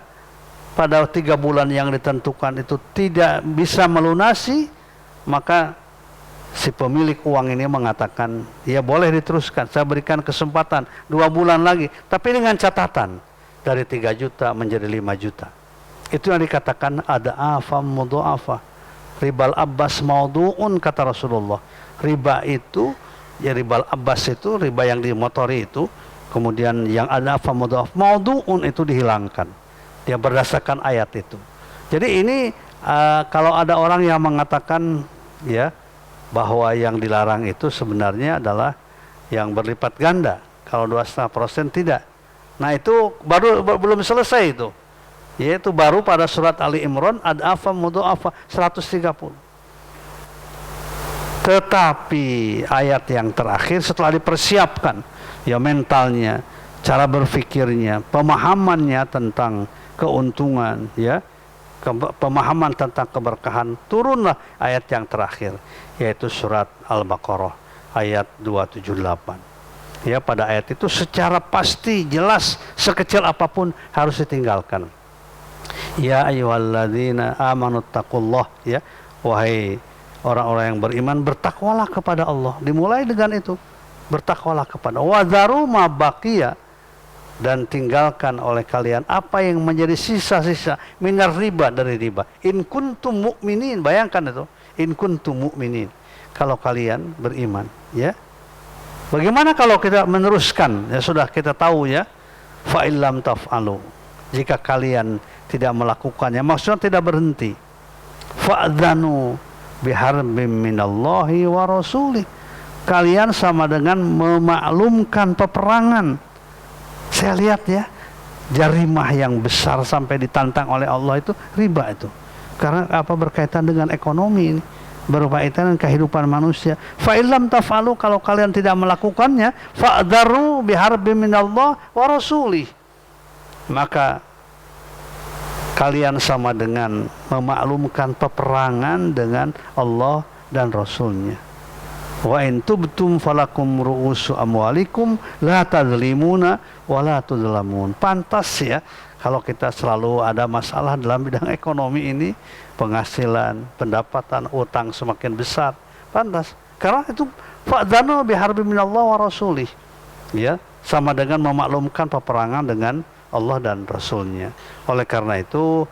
pada 3 bulan yang ditentukan itu tidak bisa melunasi, maka si pemilik uang ini mengatakan, ya boleh diteruskan, saya berikan kesempatan 2 bulan lagi, tapi dengan catatan dari 3 juta menjadi 5 juta. Itu yang dikatakan ada afam mudha'afa. Ribal abbas maudu'un, kata Rasulullah. Riba itu, ya, ribal abbas itu riba yang dimotori itu, kemudian yang ada afam mudha'af maudu'un itu dihilangkan. Dia berdasarkan ayat itu. Jadi ini kalau ada orang yang mengatakan, ya, bahwa yang dilarang itu sebenarnya adalah yang berlipat ganda, kalau 2,5% tidak. Nah itu belum selesai itu, yaitu baru pada surat Ali Imran ad'afa mudha'afa 130. Tetapi ayat yang terakhir setelah dipersiapkan, ya, mentalnya, cara berpikirnya, pemahamannya tentang keuntungan, ya, pemahaman tentang keberkahan, turunlah ayat yang terakhir, yaitu surat Al-Baqarah ayat 278. Ya, pada ayat itu secara pasti jelas sekecil apapun harus ditinggalkan. Ya ayyuhalladzina amanu taqullah, ya, wahai orang-orang yang beriman, bertakwalah kepada Allah. Dimulai dengan itu, bertakwalah kepada Allah. Wadharu ma baqiya, dan tinggalkan oleh kalian apa yang menjadi sisa-sisa minar riba, dari riba. In kuntum mu'minin, bayangkan itu, in kuntum mu'minin, kalau kalian beriman, ya. Bagaimana kalau kita meneruskan? Ya sudah kita tahu, ya, fa illam taf'alu, jika kalian tidak melakukannya, maksudnya tidak berhenti, fa'dzanu biharbim minallahi wa rasulih, kalian sama dengan memaklumkan peperangan. Saya lihat, ya, jarimah yang besar sampai ditantang oleh Allah itu riba itu. Karena apa? Berkaitan dengan ekonomi ini, berkaitan dengan kehidupan manusia. Fa illam taf'alu, kalau kalian tidak melakukannya, fa'dharu biharbim minallah wa rasulih, maka kalian sama dengan memaklumkan peperangan dengan Allah dan Rasulnya. Wa in tubtum falakum ru'usu amwalikum la tadzlimuna wa la tudzlamun. Pantas, ya, kalau kita selalu ada masalah dalam bidang ekonomi ini, penghasilan, pendapatan, utang semakin besar, pantas. Karena itu fa'dzanu biharbin minallah wa rasulih, ya, sama dengan memaklumkan peperangan dengan Allah dan Rasulnya. Oleh karena itu,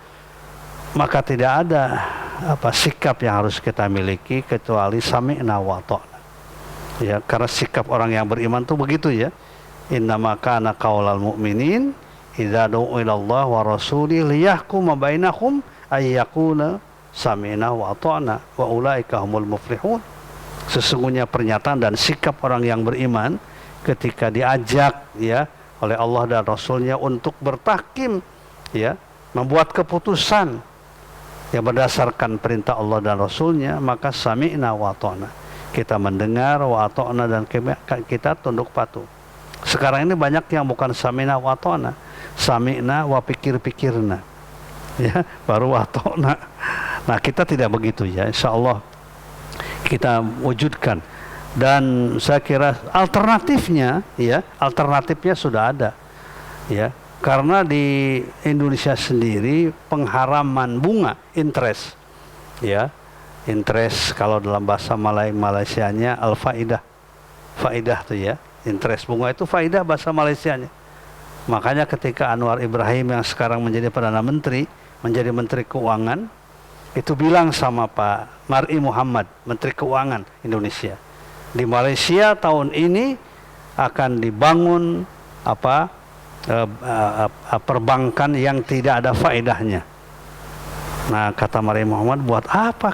maka tidak ada sikap yang harus kita miliki kecuali sami'na wa ta'na. Ya, karena sikap orang yang beriman itu begitu, ya. Innama kana qaulal mu'minin idza du'u ilallah wa rasulih liyahkuma bainahum ayyakuna sami'na wa ta'na wa ulaika humul muflihun. Sesungguhnya pernyataan dan sikap orang yang beriman ketika diajak, ya, oleh Allah dan Rasulnya untuk bertahkim, ya, membuat keputusan yang berdasarkan perintah Allah dan Rasulnya, maka sami'na wa ta'na, kita mendengar, wa ta'na, dan kita tunduk patuh. Sekarang ini banyak yang bukan sami'na wa ta'na, sami'na wa pikir-pikirna, ya, baru wa ta'na. Nah, kita tidak begitu, ya. Insya Allah kita wujudkan. Dan saya kira alternatifnya, ya, alternatifnya sudah ada, ya, karena di Indonesia sendiri pengharaman bunga, interest, ya, interest, kalau dalam bahasa Malaysianya al-faidah, faidah tuh, ya, interest, bunga itu faidah bahasa Malaysianya. Makanya ketika Anwar Ibrahim yang sekarang menjadi Perdana Menteri, menjadi Menteri Keuangan, itu bilang sama Pak Mar'i Muhammad, Menteri Keuangan Indonesia, di Malaysia tahun ini akan dibangun perbankan yang tidak ada faedahnya. Nah, kata Mar'i Muhammad, buat apa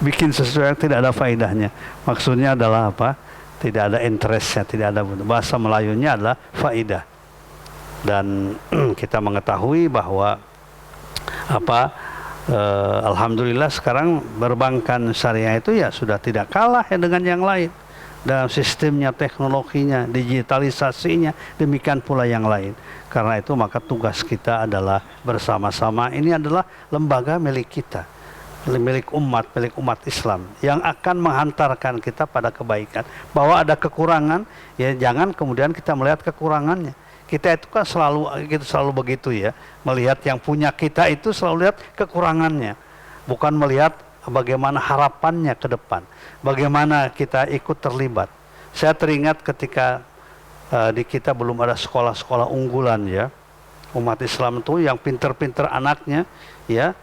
bikin sesuatu yang tidak ada faedahnya? Maksudnya adalah apa? Tidak ada interestnya, tidak ada, bahasa Melayunya adalah faedah. Dan kita mengetahui bahwa alhamdulillah sekarang perbankan syariah itu, ya, sudah tidak kalah, ya, dengan yang lain dalam sistemnya, teknologinya, digitalisasinya, demikian pula yang lain. Karena itu maka tugas kita adalah bersama-sama, ini adalah lembaga milik kita, milik umat Islam, yang akan menghantarkan kita pada kebaikan. Bahwa ada kekurangan, ya, jangan kemudian kita melihat kekurangannya. Kita itu kan selalu begitu, ya, melihat yang punya kita itu selalu lihat kekurangannya, bukan melihat bagaimana harapannya ke depan, bagaimana kita ikut terlibat. Saya teringat ketika di kita belum ada sekolah-sekolah unggulan, ya, umat Islam itu yang pinter-pinter anaknya, ya,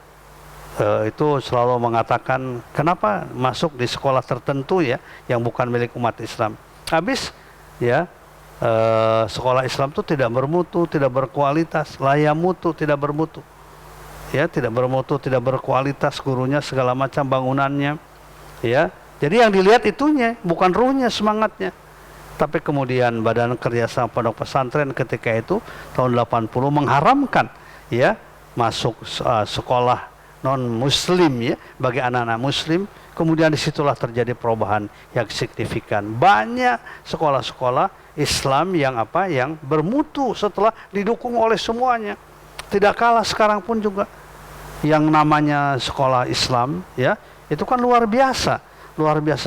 itu selalu mengatakan, kenapa masuk di sekolah tertentu, ya, yang bukan milik umat Islam. Habis, ya, sekolah Islam itu tidak bermutu, tidak berkualitas, layamutu, tidak bermutu, ya, tidak bermutu, tidak berkualitas, gurunya segala macam, bangunannya, ya. Jadi yang dilihat itunya, bukan ruhnya, semangatnya. Tapi kemudian Badan Kerjasama Pondok Pesantren ketika itu tahun 80 mengharamkan, ya, masuk sekolah non muslim, ya, bagi anak-anak muslim. Kemudian disitulah terjadi perubahan yang signifikan. Banyak sekolah-sekolah Islam yang bermutu setelah didukung oleh semuanya. Tidak kalah sekarang pun juga yang namanya sekolah Islam, ya, itu kan luar biasa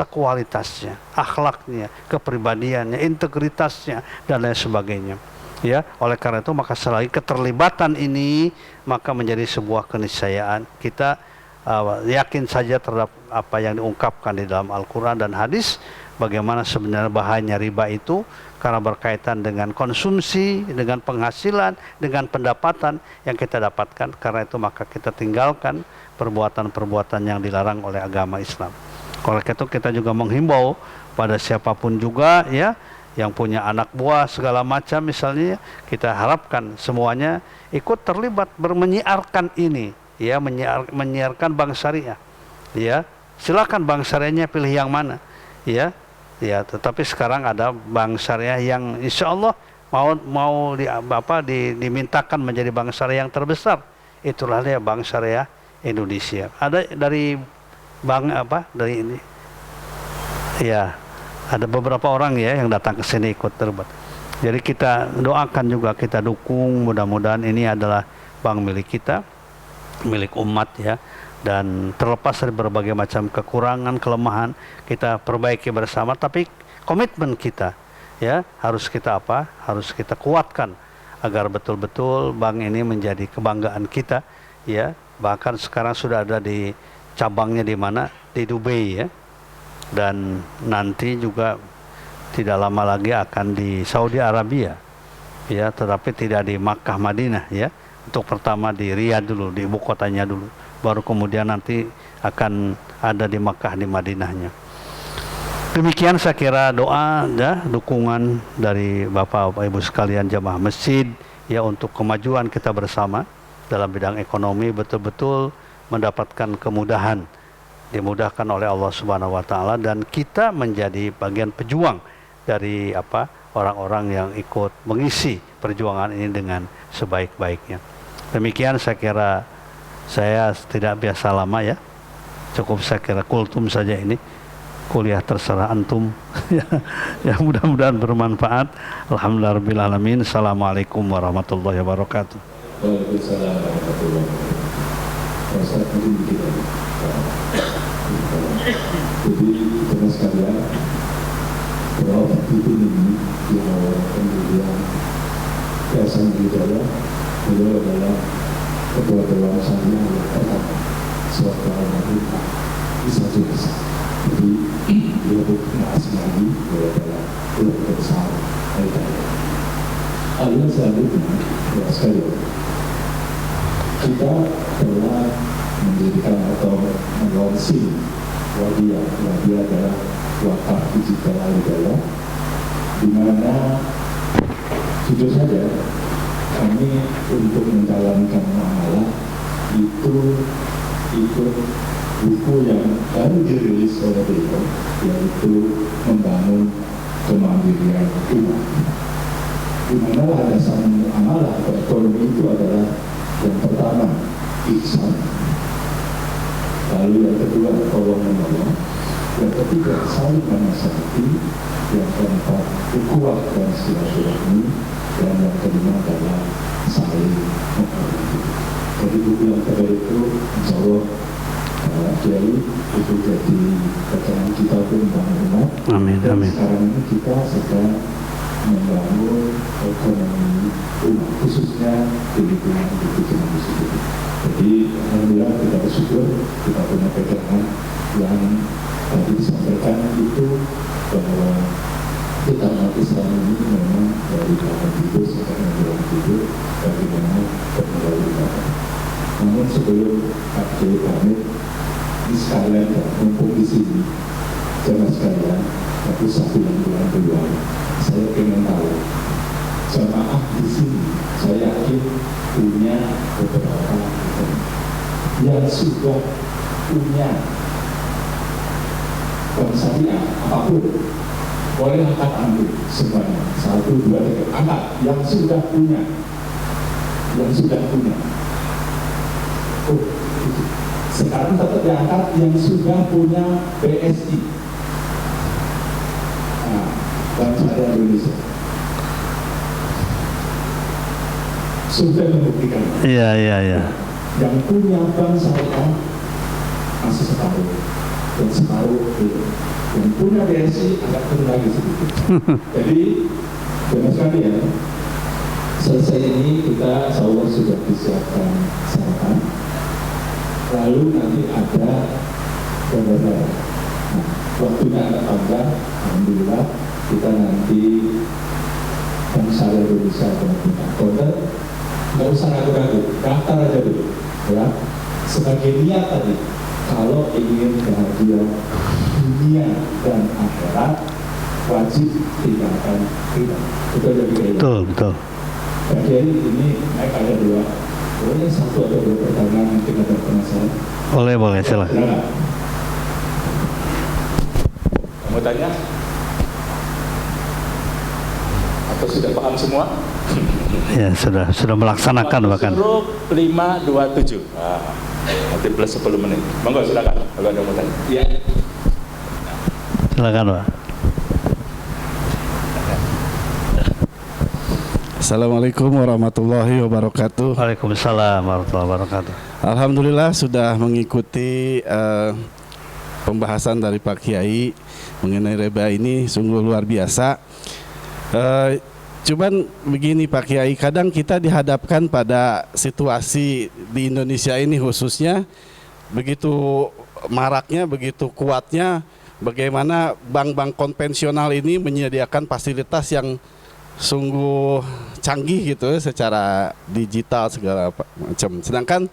kualitasnya, akhlaknya, kepribadiannya, integritasnya, dan lain sebagainya. Ya, oleh karena itu maka selagi keterlibatan ini maka menjadi sebuah keniscayaan. Kita yakin saja terhadap apa yang diungkapkan di dalam Al-Quran dan hadis, bagaimana sebenarnya bahayanya riba itu, karena berkaitan dengan konsumsi, dengan penghasilan, dengan pendapatan yang kita dapatkan. Karena itu maka kita tinggalkan perbuatan-perbuatan yang dilarang oleh agama Islam. Oleh itu kita juga menghimbau pada siapapun juga, ya, yang punya anak buah segala macam misalnya, kita harapkan semuanya ikut terlibat menyiarkan ini, ya, menyiarkan bank syariah, ya. Silakan bank syariahnya pilih yang mana, ya, ya. Tetapi sekarang ada bank syariah yang insya Allah mau dimintakan menjadi bank syariah yang terbesar. Itulah dia bank syariah Indonesia. Ada dari bank dari ini, ya. Ada beberapa orang, ya, yang datang ke sini ikut terlibat. Jadi kita doakan juga, kita dukung, mudah-mudahan ini adalah bank milik kita, milik umat, ya. Dan terlepas dari berbagai macam kekurangan, kelemahan, kita perbaiki bersama. Tapi komitmen kita, ya, harus kita harus kita kuatkan agar betul-betul bank ini menjadi kebanggaan kita, ya. Bahkan sekarang sudah ada di cabangnya di mana? Di Dubai, ya. Dan nanti juga tidak lama lagi akan di Saudi Arabia, ya, tetapi tidak di Makkah Madinah, ya. Untuk pertama di Riyadh dulu, di ibu kotanya dulu, baru kemudian nanti akan ada di Makkah, di Madinahnya. Demikian saya kira doa, ya, dukungan dari Bapak Ibu sekalian jamaah masjid, ya, untuk kemajuan kita bersama dalam bidang ekonomi, betul-betul mendapatkan kemudahan, dimudahkan oleh Allah Subhanahu wa taala, dan kita menjadi bagian pejuang dari orang-orang yang ikut mengisi perjuangan ini dengan sebaik-baiknya. Demikian saya kira, saya tidak biasa lama, ya. Cukup saya kira kultum saja ini. Kuliah terserah antum. Ya, mudah-mudahan bermanfaat. Alhamdulillahirabbil alamin. Assalamualaikum warahmatullahi wabarakatuh. Waalaikumsalam warahmatullahi wabarakatuh. Jadi teman sekalian, bahwa itu ini yang kemudian Yayasan Hidayah, beliau adalah ketua dewan syariah yang pertama sewaktu almarhum di satu desa. Jadi beliau bukan asing lagi, beliau adalah keluarga besar Hidayah. Lalu selanjutnya, ya sekalian, kita telah mendirikan atau melonsing Wadiyah. Wadiyah adalah wakaf digital Hidayah, di mana jujur saja kami untuk menjalankan amalah itu ikut buku yang baru dirilis oleh beliau, yaitu Membangun Kemandirian Umat, di mana landasan amalah atau ekonomi itu adalah yang pertama ihsan, lalu yang kedua tolong menolong, yang ketiga saling menasihati, yang keempat ukhuwah dan silaturahmi, dan yang kelima adalah saling menghormati. Jadi buku yang kedua itu insya Allah Kiai itu jadi bacaan kita pun membangun umat. Amin, dan amin. Sekarang ini kita sedang membangun ekonomi umat, khususnya di lingkungan Bukit Cimanggis itu. Jadi alhamdulillah kita bersyukur kita punya pegangan yang tadi disampaikan itu, bahwa kita umat Islam ini memang dari bangun tidur sampai menjelang tidur bagaimana bermelalui ibadah. Namun sebelum Pak Kiai pamit, di sekalian mumpung di sini, jemaah sekalian, tapi satu yang duluan, saya ingin tahu jemaah di sini, saya yakin punya beberapa yang sudah punya bank syariah apapun. Boleh angkat ambil semuanya, 1, 2, 3, angkat yang sudah punya, Oh, sekarang tetap diangkat yang sudah punya BSI, Bank Syariah Indonesia. Survei membuktikan. Iya, iya, iya. Yang punya bank syariah masih separuh, dan separuh itu. Yang punya BSI agak turun lagi sedikit. Jadi, benar sekali ya. Selesai ini kita insya Allah sudah disiapkan sarapan. Lalu nanti ada gambar. Nah, waktunya agak panjang. Alhamdulillah kita nanti Bank Syariah Indonesia dan punya konten. Nggak usah ragu-ragu, daftar aja dulu. Ya, sebagai niat tadi. Kalau ingin bahagia dunia dan akhirat, wajib tinggalkan riba. Betul ya, Betul, betul. Pak Kiai, ini naik ada dua. Boleh satu atau dua pertanyaan mungkin ada penasaran? Boleh, silakan. Silakan. Kamu tanya? Atau sudah paham semua? Ya, sudah melaksanakan bahkan. Suruh 527. Nanti plus 10 menit. Monggo silakan kalau ada mau tanya. Iya. Silakan, Pak. Assalamualaikum warahmatullahi wabarakatuh. Waalaikumsalam warahmatullahi wabarakatuh. Alhamdulillah sudah mengikuti pembahasan dari Pak Kiai mengenai riba ini sungguh luar biasa. Cuman begini Pak Kiai, kadang kita dihadapkan pada situasi di Indonesia ini khususnya begitu maraknya, begitu kuatnya bagaimana bank-bank konvensional ini menyediakan fasilitas yang sungguh canggih gitu secara digital segala macam. Sedangkan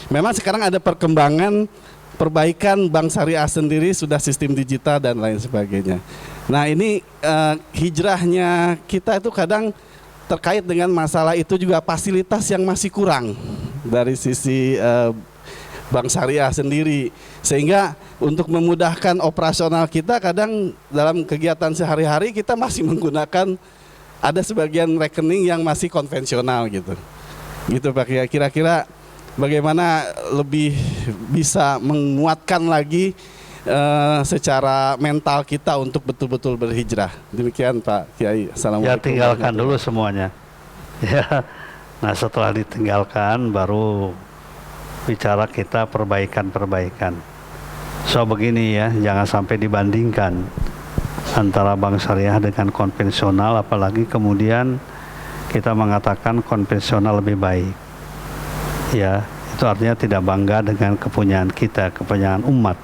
memang sekarang ada perkembangan perbaikan bank syariah sendiri sudah sistem digital dan lain sebagainya. Nah ini hijrahnya kita itu kadang terkait dengan masalah itu juga fasilitas yang masih kurang dari sisi bank syariah sendiri, sehingga untuk memudahkan operasional kita kadang dalam kegiatan sehari-hari kita masih menggunakan ada sebagian rekening yang masih konvensional gitu Pak. Kira-kira bagaimana lebih bisa menguatkan lagi secara mental kita untuk betul-betul berhijrah. Demikian Pak Kiai. Assalamualaikum. Ya, tinggalkan dulu semuanya. Ya. Nah, setelah ditinggalkan baru bicara kita perbaikan. So begini ya, jangan sampai dibandingkan antara bank syariah dengan konvensional, apalagi kemudian kita mengatakan konvensional lebih baik. Ya, itu artinya tidak bangga dengan kepunyaan kita, kepunyaan umat,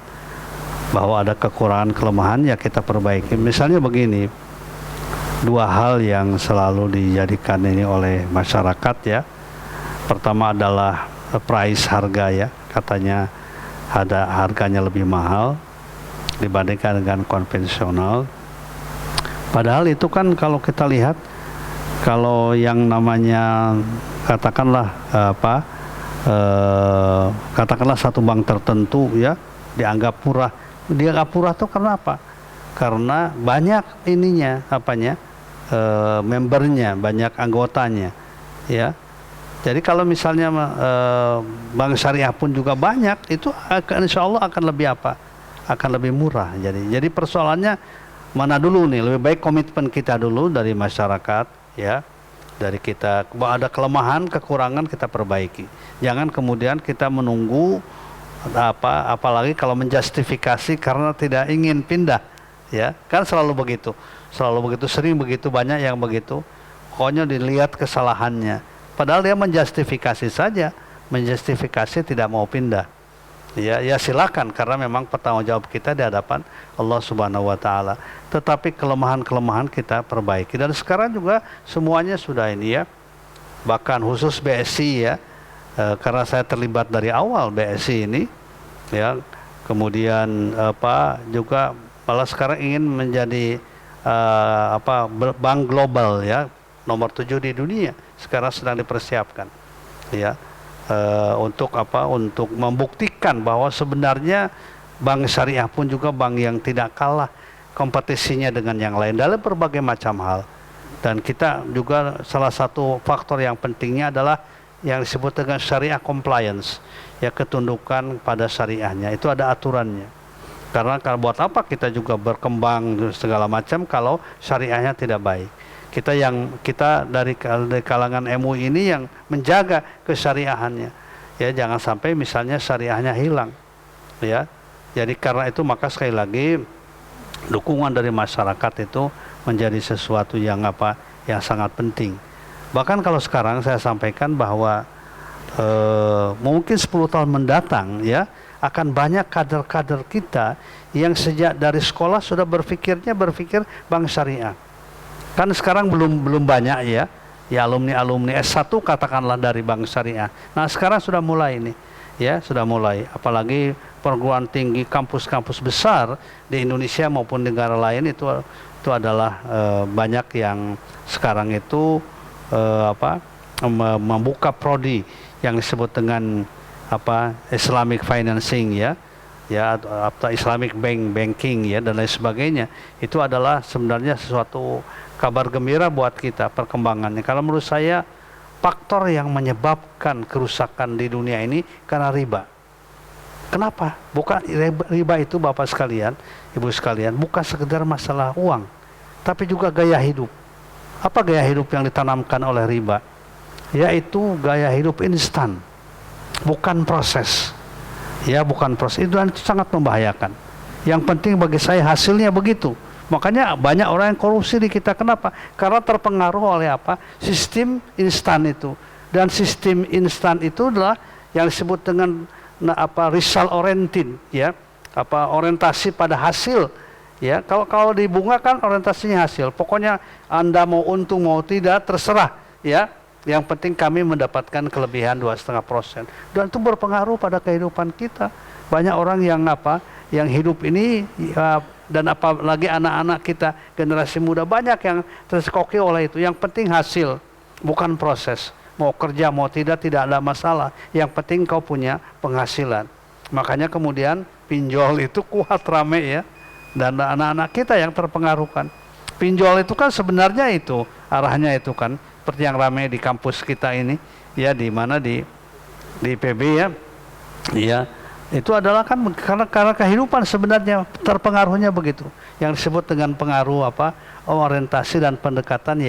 bahwa ada kekurangan kelemahan ya kita perbaiki. Misalnya begini, dua hal yang selalu dijadikan ini oleh masyarakat ya. Pertama adalah price, harga ya, katanya ada harganya lebih mahal dibandingkan dengan konvensional. Padahal itu kan kalau kita lihat, kalau yang namanya katakanlah katakanlah satu bank tertentu ya dianggap murah. Dianggap murah itu karena apa? Karena banyak ininya membernya, banyak anggotanya ya. Jadi kalau misalnya bank syariah pun juga banyak, itu insya Allah akan lebih akan lebih murah. Jadi persoalannya mana dulu nih, lebih baik komitmen kita dulu dari masyarakat ya, dari kita bahwa ada kelemahan, kekurangan kita perbaiki. Jangan kemudian kita menunggu apalagi kalau menjustifikasi karena tidak ingin pindah ya, kan selalu begitu, sering begitu, banyak yang begitu. Pokoknya dilihat kesalahannya, padahal dia menjustifikasi saja, menjustifikasi tidak mau pindah. Ya silakan, karena memang pertanggung jawab kita di hadapan Allah Subhanahu wa taala. Tetapi kelemahan-kelemahan kita perbaiki. Dan sekarang juga semuanya sudah ini ya. Bahkan khusus BSI ya. Karena saya terlibat dari awal BSI ini ya. Kemudian juga malah sekarang ingin menjadi bank global ya, nomor 7 di dunia. Sekarang sedang dipersiapkan. Ya. Untuk membuktikan bahwa sebenarnya bank syariah pun juga bank yang tidak kalah kompetisinya dengan yang lain dalam berbagai macam hal. Dan kita juga salah satu faktor yang pentingnya adalah yang disebut dengan syariah compliance, ya, ketundukan pada syariahnya, itu ada aturannya. Karena kalau buat apa kita juga berkembang segala macam kalau syariahnya tidak baik. Kita dari kalangan MUI ini yang menjaga kesyariahannya. Ya, jangan sampai misalnya syariahnya hilang. Ya. Jadi karena itu maka sekali lagi dukungan dari masyarakat itu menjadi sesuatu yang yang sangat penting. Bahkan kalau sekarang saya sampaikan bahwa mungkin 10 tahun mendatang ya akan banyak kader-kader kita yang sejak dari sekolah sudah berpikir bank syariah. Kan sekarang belum banyak ya alumni S1 katakanlah dari bank syariah. Nah sekarang sudah mulai ini ya, sudah mulai, apalagi perguruan tinggi kampus-kampus besar di Indonesia maupun negara lain itu adalah banyak yang sekarang itu membuka prodi yang disebut dengan Islamic financing ya atau Islamic banking ya dan lain sebagainya. Itu adalah sebenarnya sesuatu kabar gembira buat kita perkembangannya. Kalau menurut saya faktor yang menyebabkan kerusakan di dunia ini karena riba. Kenapa? Bukan riba itu Bapak sekalian, Ibu sekalian, bukan sekedar masalah uang, tapi juga gaya hidup. Apa gaya hidup yang ditanamkan oleh riba? Yaitu gaya hidup instan, bukan proses. Ya, bukan proses. Itu sangat membahayakan. Yang penting bagi saya hasilnya begitu. Makanya banyak orang yang korupsi di kita. Kenapa? Karena terpengaruh oleh sistem instan itu. Dan sistem instan itu adalah yang disebut dengan result oriented ya. Orientasi pada hasil. Ya, kalau di bunga kan orientasinya hasil. Pokoknya Anda mau untung mau tidak terserah ya. Yang penting kami mendapatkan kelebihan 2,5%. Dan itu berpengaruh pada kehidupan kita. Banyak orang yang yang hidup ini ya, dan apalagi anak-anak kita generasi muda banyak yang terskoki oleh itu. Yang penting hasil, bukan proses. Mau kerja mau tidak ada masalah. Yang penting kau punya penghasilan. Makanya kemudian pinjol itu kuat rame ya. Dan anak-anak kita yang terpengaruhkan. Pinjol itu kan sebenarnya itu arahnya itu kan seperti yang ramai di kampus kita ini ya, di mana di IPB ya. Ya. Itu adalah kan karena kehidupan sebenarnya terpengaruhnya begitu. Yang disebut dengan pengaruh orientasi dan pendekatan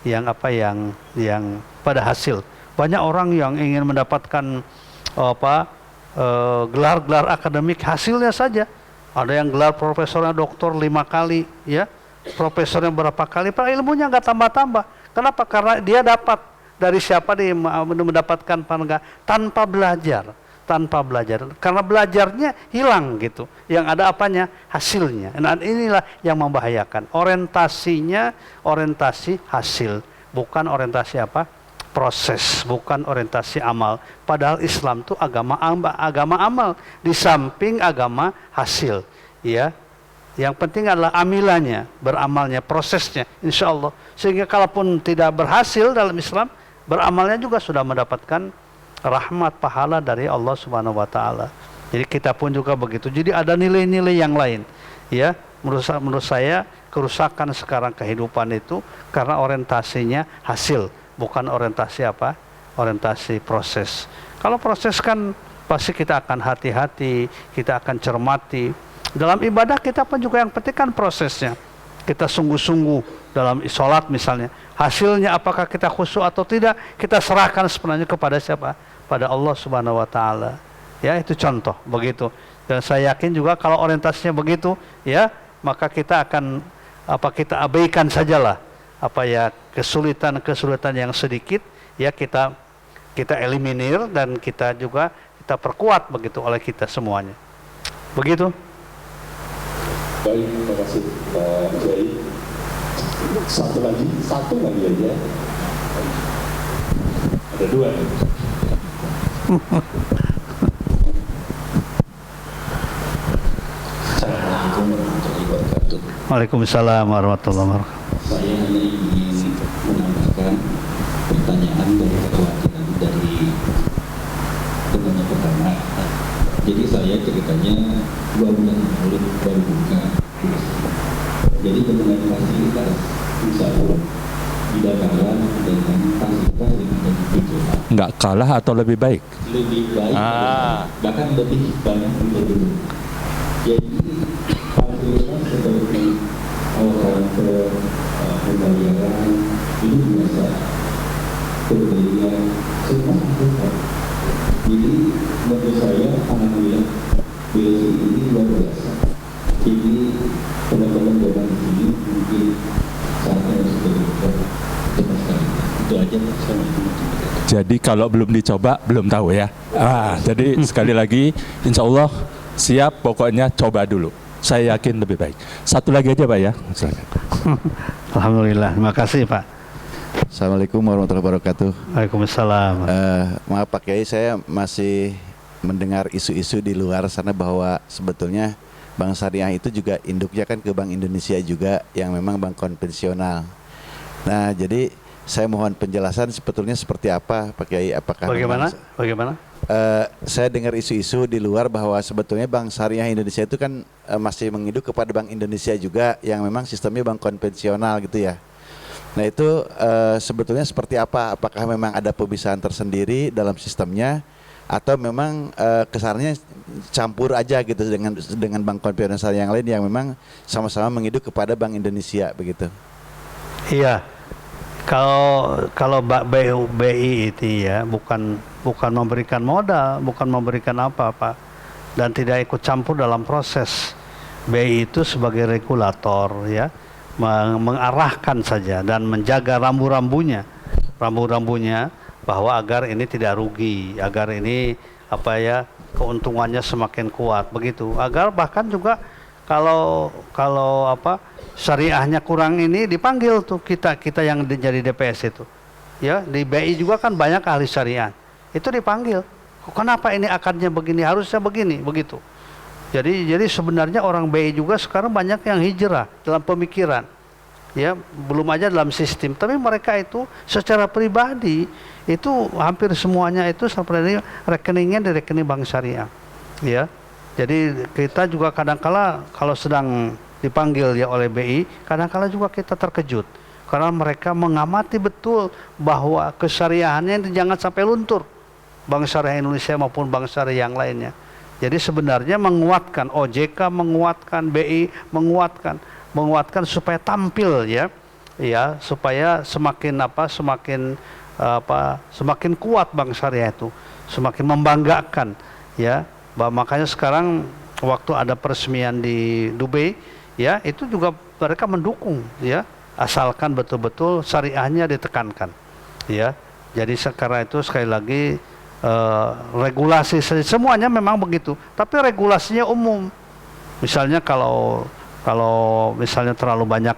yang pada hasil. Banyak orang yang ingin mendapatkan gelar-gelar akademik hasilnya saja. Ada yang gelar profesornya doktor 5 kali ya. Profesornya berapa kali, pak ilmunya nggak tambah-tambah. Kenapa? Karena dia dapat dari siapa dia mendapatkan pangkat tanpa belajar. Karena belajarnya hilang gitu. Yang ada apanya? Hasilnya. Dan inilah yang membahayakan. Orientasi hasil, bukan orientasi proses, bukan orientasi amal. Padahal Islam itu agama amal di samping agama hasil. Ya. Yang penting adalah amilannya, beramalnya, prosesnya, insya Allah. Sehingga kalaupun tidak berhasil dalam Islam, beramalnya juga sudah mendapatkan rahmat pahala dari Allah Subhanahu wa taala. Jadi kita pun juga begitu. Jadi ada nilai-nilai yang lain. Ya, menurut saya kerusakan sekarang kehidupan itu karena orientasinya hasil, bukan orientasi orientasi proses. Kalau proses kan pasti kita akan hati-hati, kita akan cermati. Dalam ibadah kita pun juga yang penting kan prosesnya. Kita sungguh-sungguh dalam sholat misalnya. Hasilnya apakah kita khusyuk atau tidak, kita serahkan sebenarnya kepada siapa? Pada Allah Subhanahu wa taala. Ya, itu contoh begitu. Dan saya yakin juga kalau orientasinya begitu, ya, maka kita akan kita abaikan sajalah kesulitan yang sedikit, ya kita eliminir dan kita perkuat begitu oleh kita semuanya. Begitu. Baik, terima kasih Pak Kiai. Satu lagi aja. Ada 2. Assalamualaikum warahmatullahi wabarakatuh. Waalaikumsalam warahmatullahi wabarakatuh. Saya hanya ingin menambahkan pertanyaan dari kekhawatiran dari temannya pertama. Jadi saya ceritanya 2 bulan lalu baru buka. Jadi mengenai fasilitas, insya Allah tidak kalah dengan fasilitas yang ada di Jawa. Nggak kalah atau lebih baik? Lebih baik, bahkan lebih banyak dari dulu. Jadi fasilitas seperti transfer pembayaran bisa kemudian semua lakukan. Jadi menurut saya alhamdulillah BSI ini luar biasa. Jadi teman-teman jalan di sini mungkin saatnya harus dilakukan cepat sekali. Itu aja saya. Jadi kalau belum dicoba belum tahu ya. Jadi sekali lagi, insya Allah siap. Pokoknya coba dulu. Saya yakin lebih baik. Satu lagi aja Pak ya. Silakan. Alhamdulillah, terima kasih Pak. Assalamualaikum warahmatullahi wabarakatuh. Waalaikumsalam. Maaf Pak Kiai, saya masih mendengar isu-isu di luar sana bahwa sebetulnya Bank Syariah itu juga induknya kan ke Bank Indonesia juga yang memang bank konvensional. Nah, jadi saya mohon penjelasan sebetulnya seperti apa Pak Kiai, apakah Bagaimana? Saya dengar isu-isu di luar bahwa sebetulnya Bank Syariah Indonesia itu kan masih menginduk kepada Bank Indonesia juga yang memang sistemnya bank konvensional gitu ya. Nah itu sebetulnya seperti apa? Apakah memang ada pemisahan tersendiri dalam sistemnya atau memang kesannya campur aja gitu dengan bank konvensional yang lain yang memang sama-sama menginduk kepada Bank Indonesia begitu? Iya. Kalau BI itu ya bukan memberikan modal, bukan memberikan apa-apa dan tidak ikut campur dalam proses. BI itu sebagai regulator ya, mengarahkan saja dan menjaga rambu-rambunya bahwa agar ini tidak rugi, agar ini keuntungannya semakin kuat begitu. Agar bahkan juga kalau syariahnya kurang ini dipanggil tuh kita yang jadi DPS itu. Ya, di BI juga kan banyak ahli syariah. Itu dipanggil. Kenapa ini akadnya begini, harusnya begini, begitu. Jadi sebenarnya orang BI juga sekarang banyak yang hijrah dalam pemikiran. Ya, belum aja dalam sistem, tapi mereka itu secara pribadi itu hampir semuanya itu seperti rekeningnya di rekening bank syariah. Ya. Jadi kita juga kadang-kala kalau sedang dipanggil ya oleh BI, kadang-kala juga kita terkejut karena mereka mengamati betul bahwa kesyariahannya jangan sampai luntur, Bank Syariah Indonesia maupun bank syariah yang lainnya. Jadi sebenarnya menguatkan OJK, menguatkan BI, menguatkan supaya tampil ya, supaya semakin kuat bank syariah itu, semakin membanggakan ya. Makanya sekarang waktu ada peresmian di Dubai ya, itu juga mereka mendukung ya, asalkan betul-betul syariahnya ditekankan ya. Jadi sekarang itu sekali lagi regulasi semuanya memang begitu, tapi regulasinya umum. Misalnya kalau misalnya terlalu banyak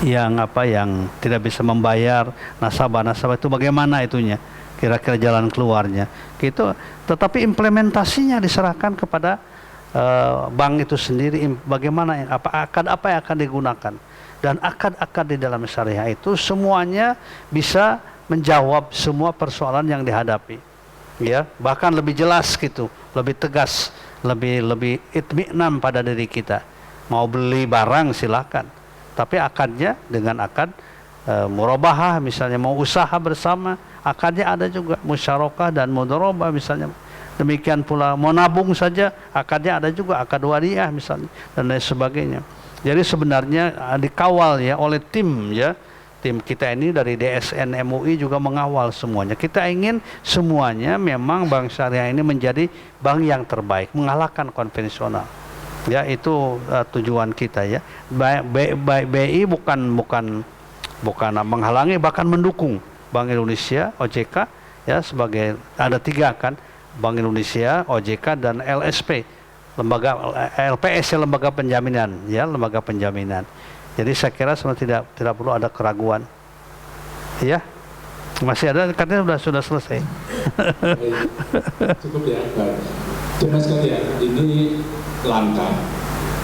yang tidak bisa membayar nasabah itu bagaimana itunya, kira-kira jalan keluarnya gitu. Tetapi implementasinya diserahkan kepada bank itu sendiri, bagaimana akad apa yang akan digunakan, dan akad di dalam syariah itu semuanya bisa menjawab semua persoalan yang dihadapi ya, bahkan lebih jelas gitu, lebih tegas, lebih itminan pada diri kita. Mau beli barang silakan, tapi akadnya dengan akad murabahah, misalnya mau usaha bersama, akadnya ada juga musyarakah dan mudharabah misalnya. Demikian pula mau nabung saja, akadnya ada juga, akad wariyah misalnya dan lain sebagainya. Jadi sebenarnya dikawal ya oleh tim ya. Tim kita ini dari DSN MUI juga mengawal semuanya. Kita ingin semuanya memang bank syariah ini menjadi bank yang terbaik, mengalahkan konvensional. Ya, itu tujuan kita ya. BI bukan menghalangi, bahkan mendukung Bank Indonesia, OJK ya, sebagai ada 3 kan, Bank Indonesia, OJK dan LSP, lembaga LPS ya, lembaga penjaminan. Jadi saya kira sebenarnya tidak perlu ada keraguan. Ya. Masih ada, katanya sudah selesai. Cukup ya, Pak. Cuma sekalian, ini langkah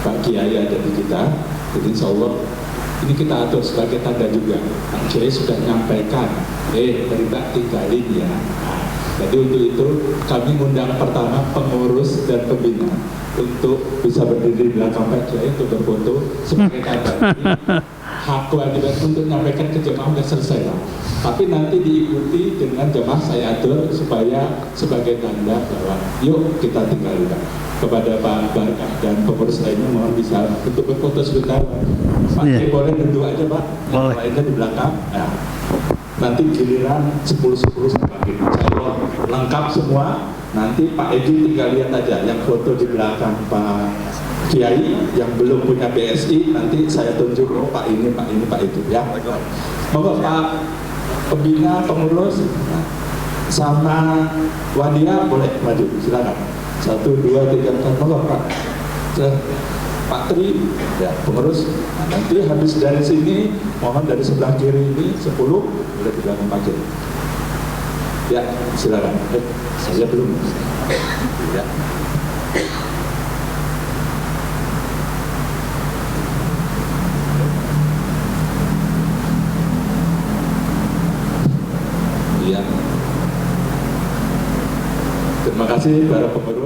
Pak Kiai ada di kita. Jadi insya Allah ini kita atur sebagai tanda juga. Pak Kiai sudah menyampaikan, terima tinggalin ya. Jadi untuk itu kami undang pertama pengurus dan pembina untuk bisa berdiri di belakang Pak Kiai untuk berfoto sebagai tanda. hak kewajiban untuk menyampaikan ke jemaah sudah selesai lah. Tapi nanti diikuti dengan jemaah saya atur supaya sebagai tanda bahwa yuk kita tinggalkan. Kepada Pak Barkah dan pengurus lainnya mohon bisa untuk berfoto sebentar. Pak Iya. boleh duduk aja Pak, yang Boleh. lainnya di belakang. Nah, nanti giliran 10-10 sama gitu. Insya Allah lengkap semua. Nanti Pak Edi tinggal lihat aja yang foto di belakang Pak Kiai yang belum punya BSI, nanti saya tunjuk, oh Pak ini, Pak ini, Pak itu ya. Monggo Pak Pembina, pengurus, nah, sama Wadia boleh maju, silakan. 1, 2, 3, 4, monggo Pak. Pak Tri, ya pengurus. Nah, nanti habis dari sini, mohon dari sebelah kiri ini 10 boleh di belakang Pak Kiai. Ya, silakan. Saya belum. Ya. Iya. Terima kasih para pengurus.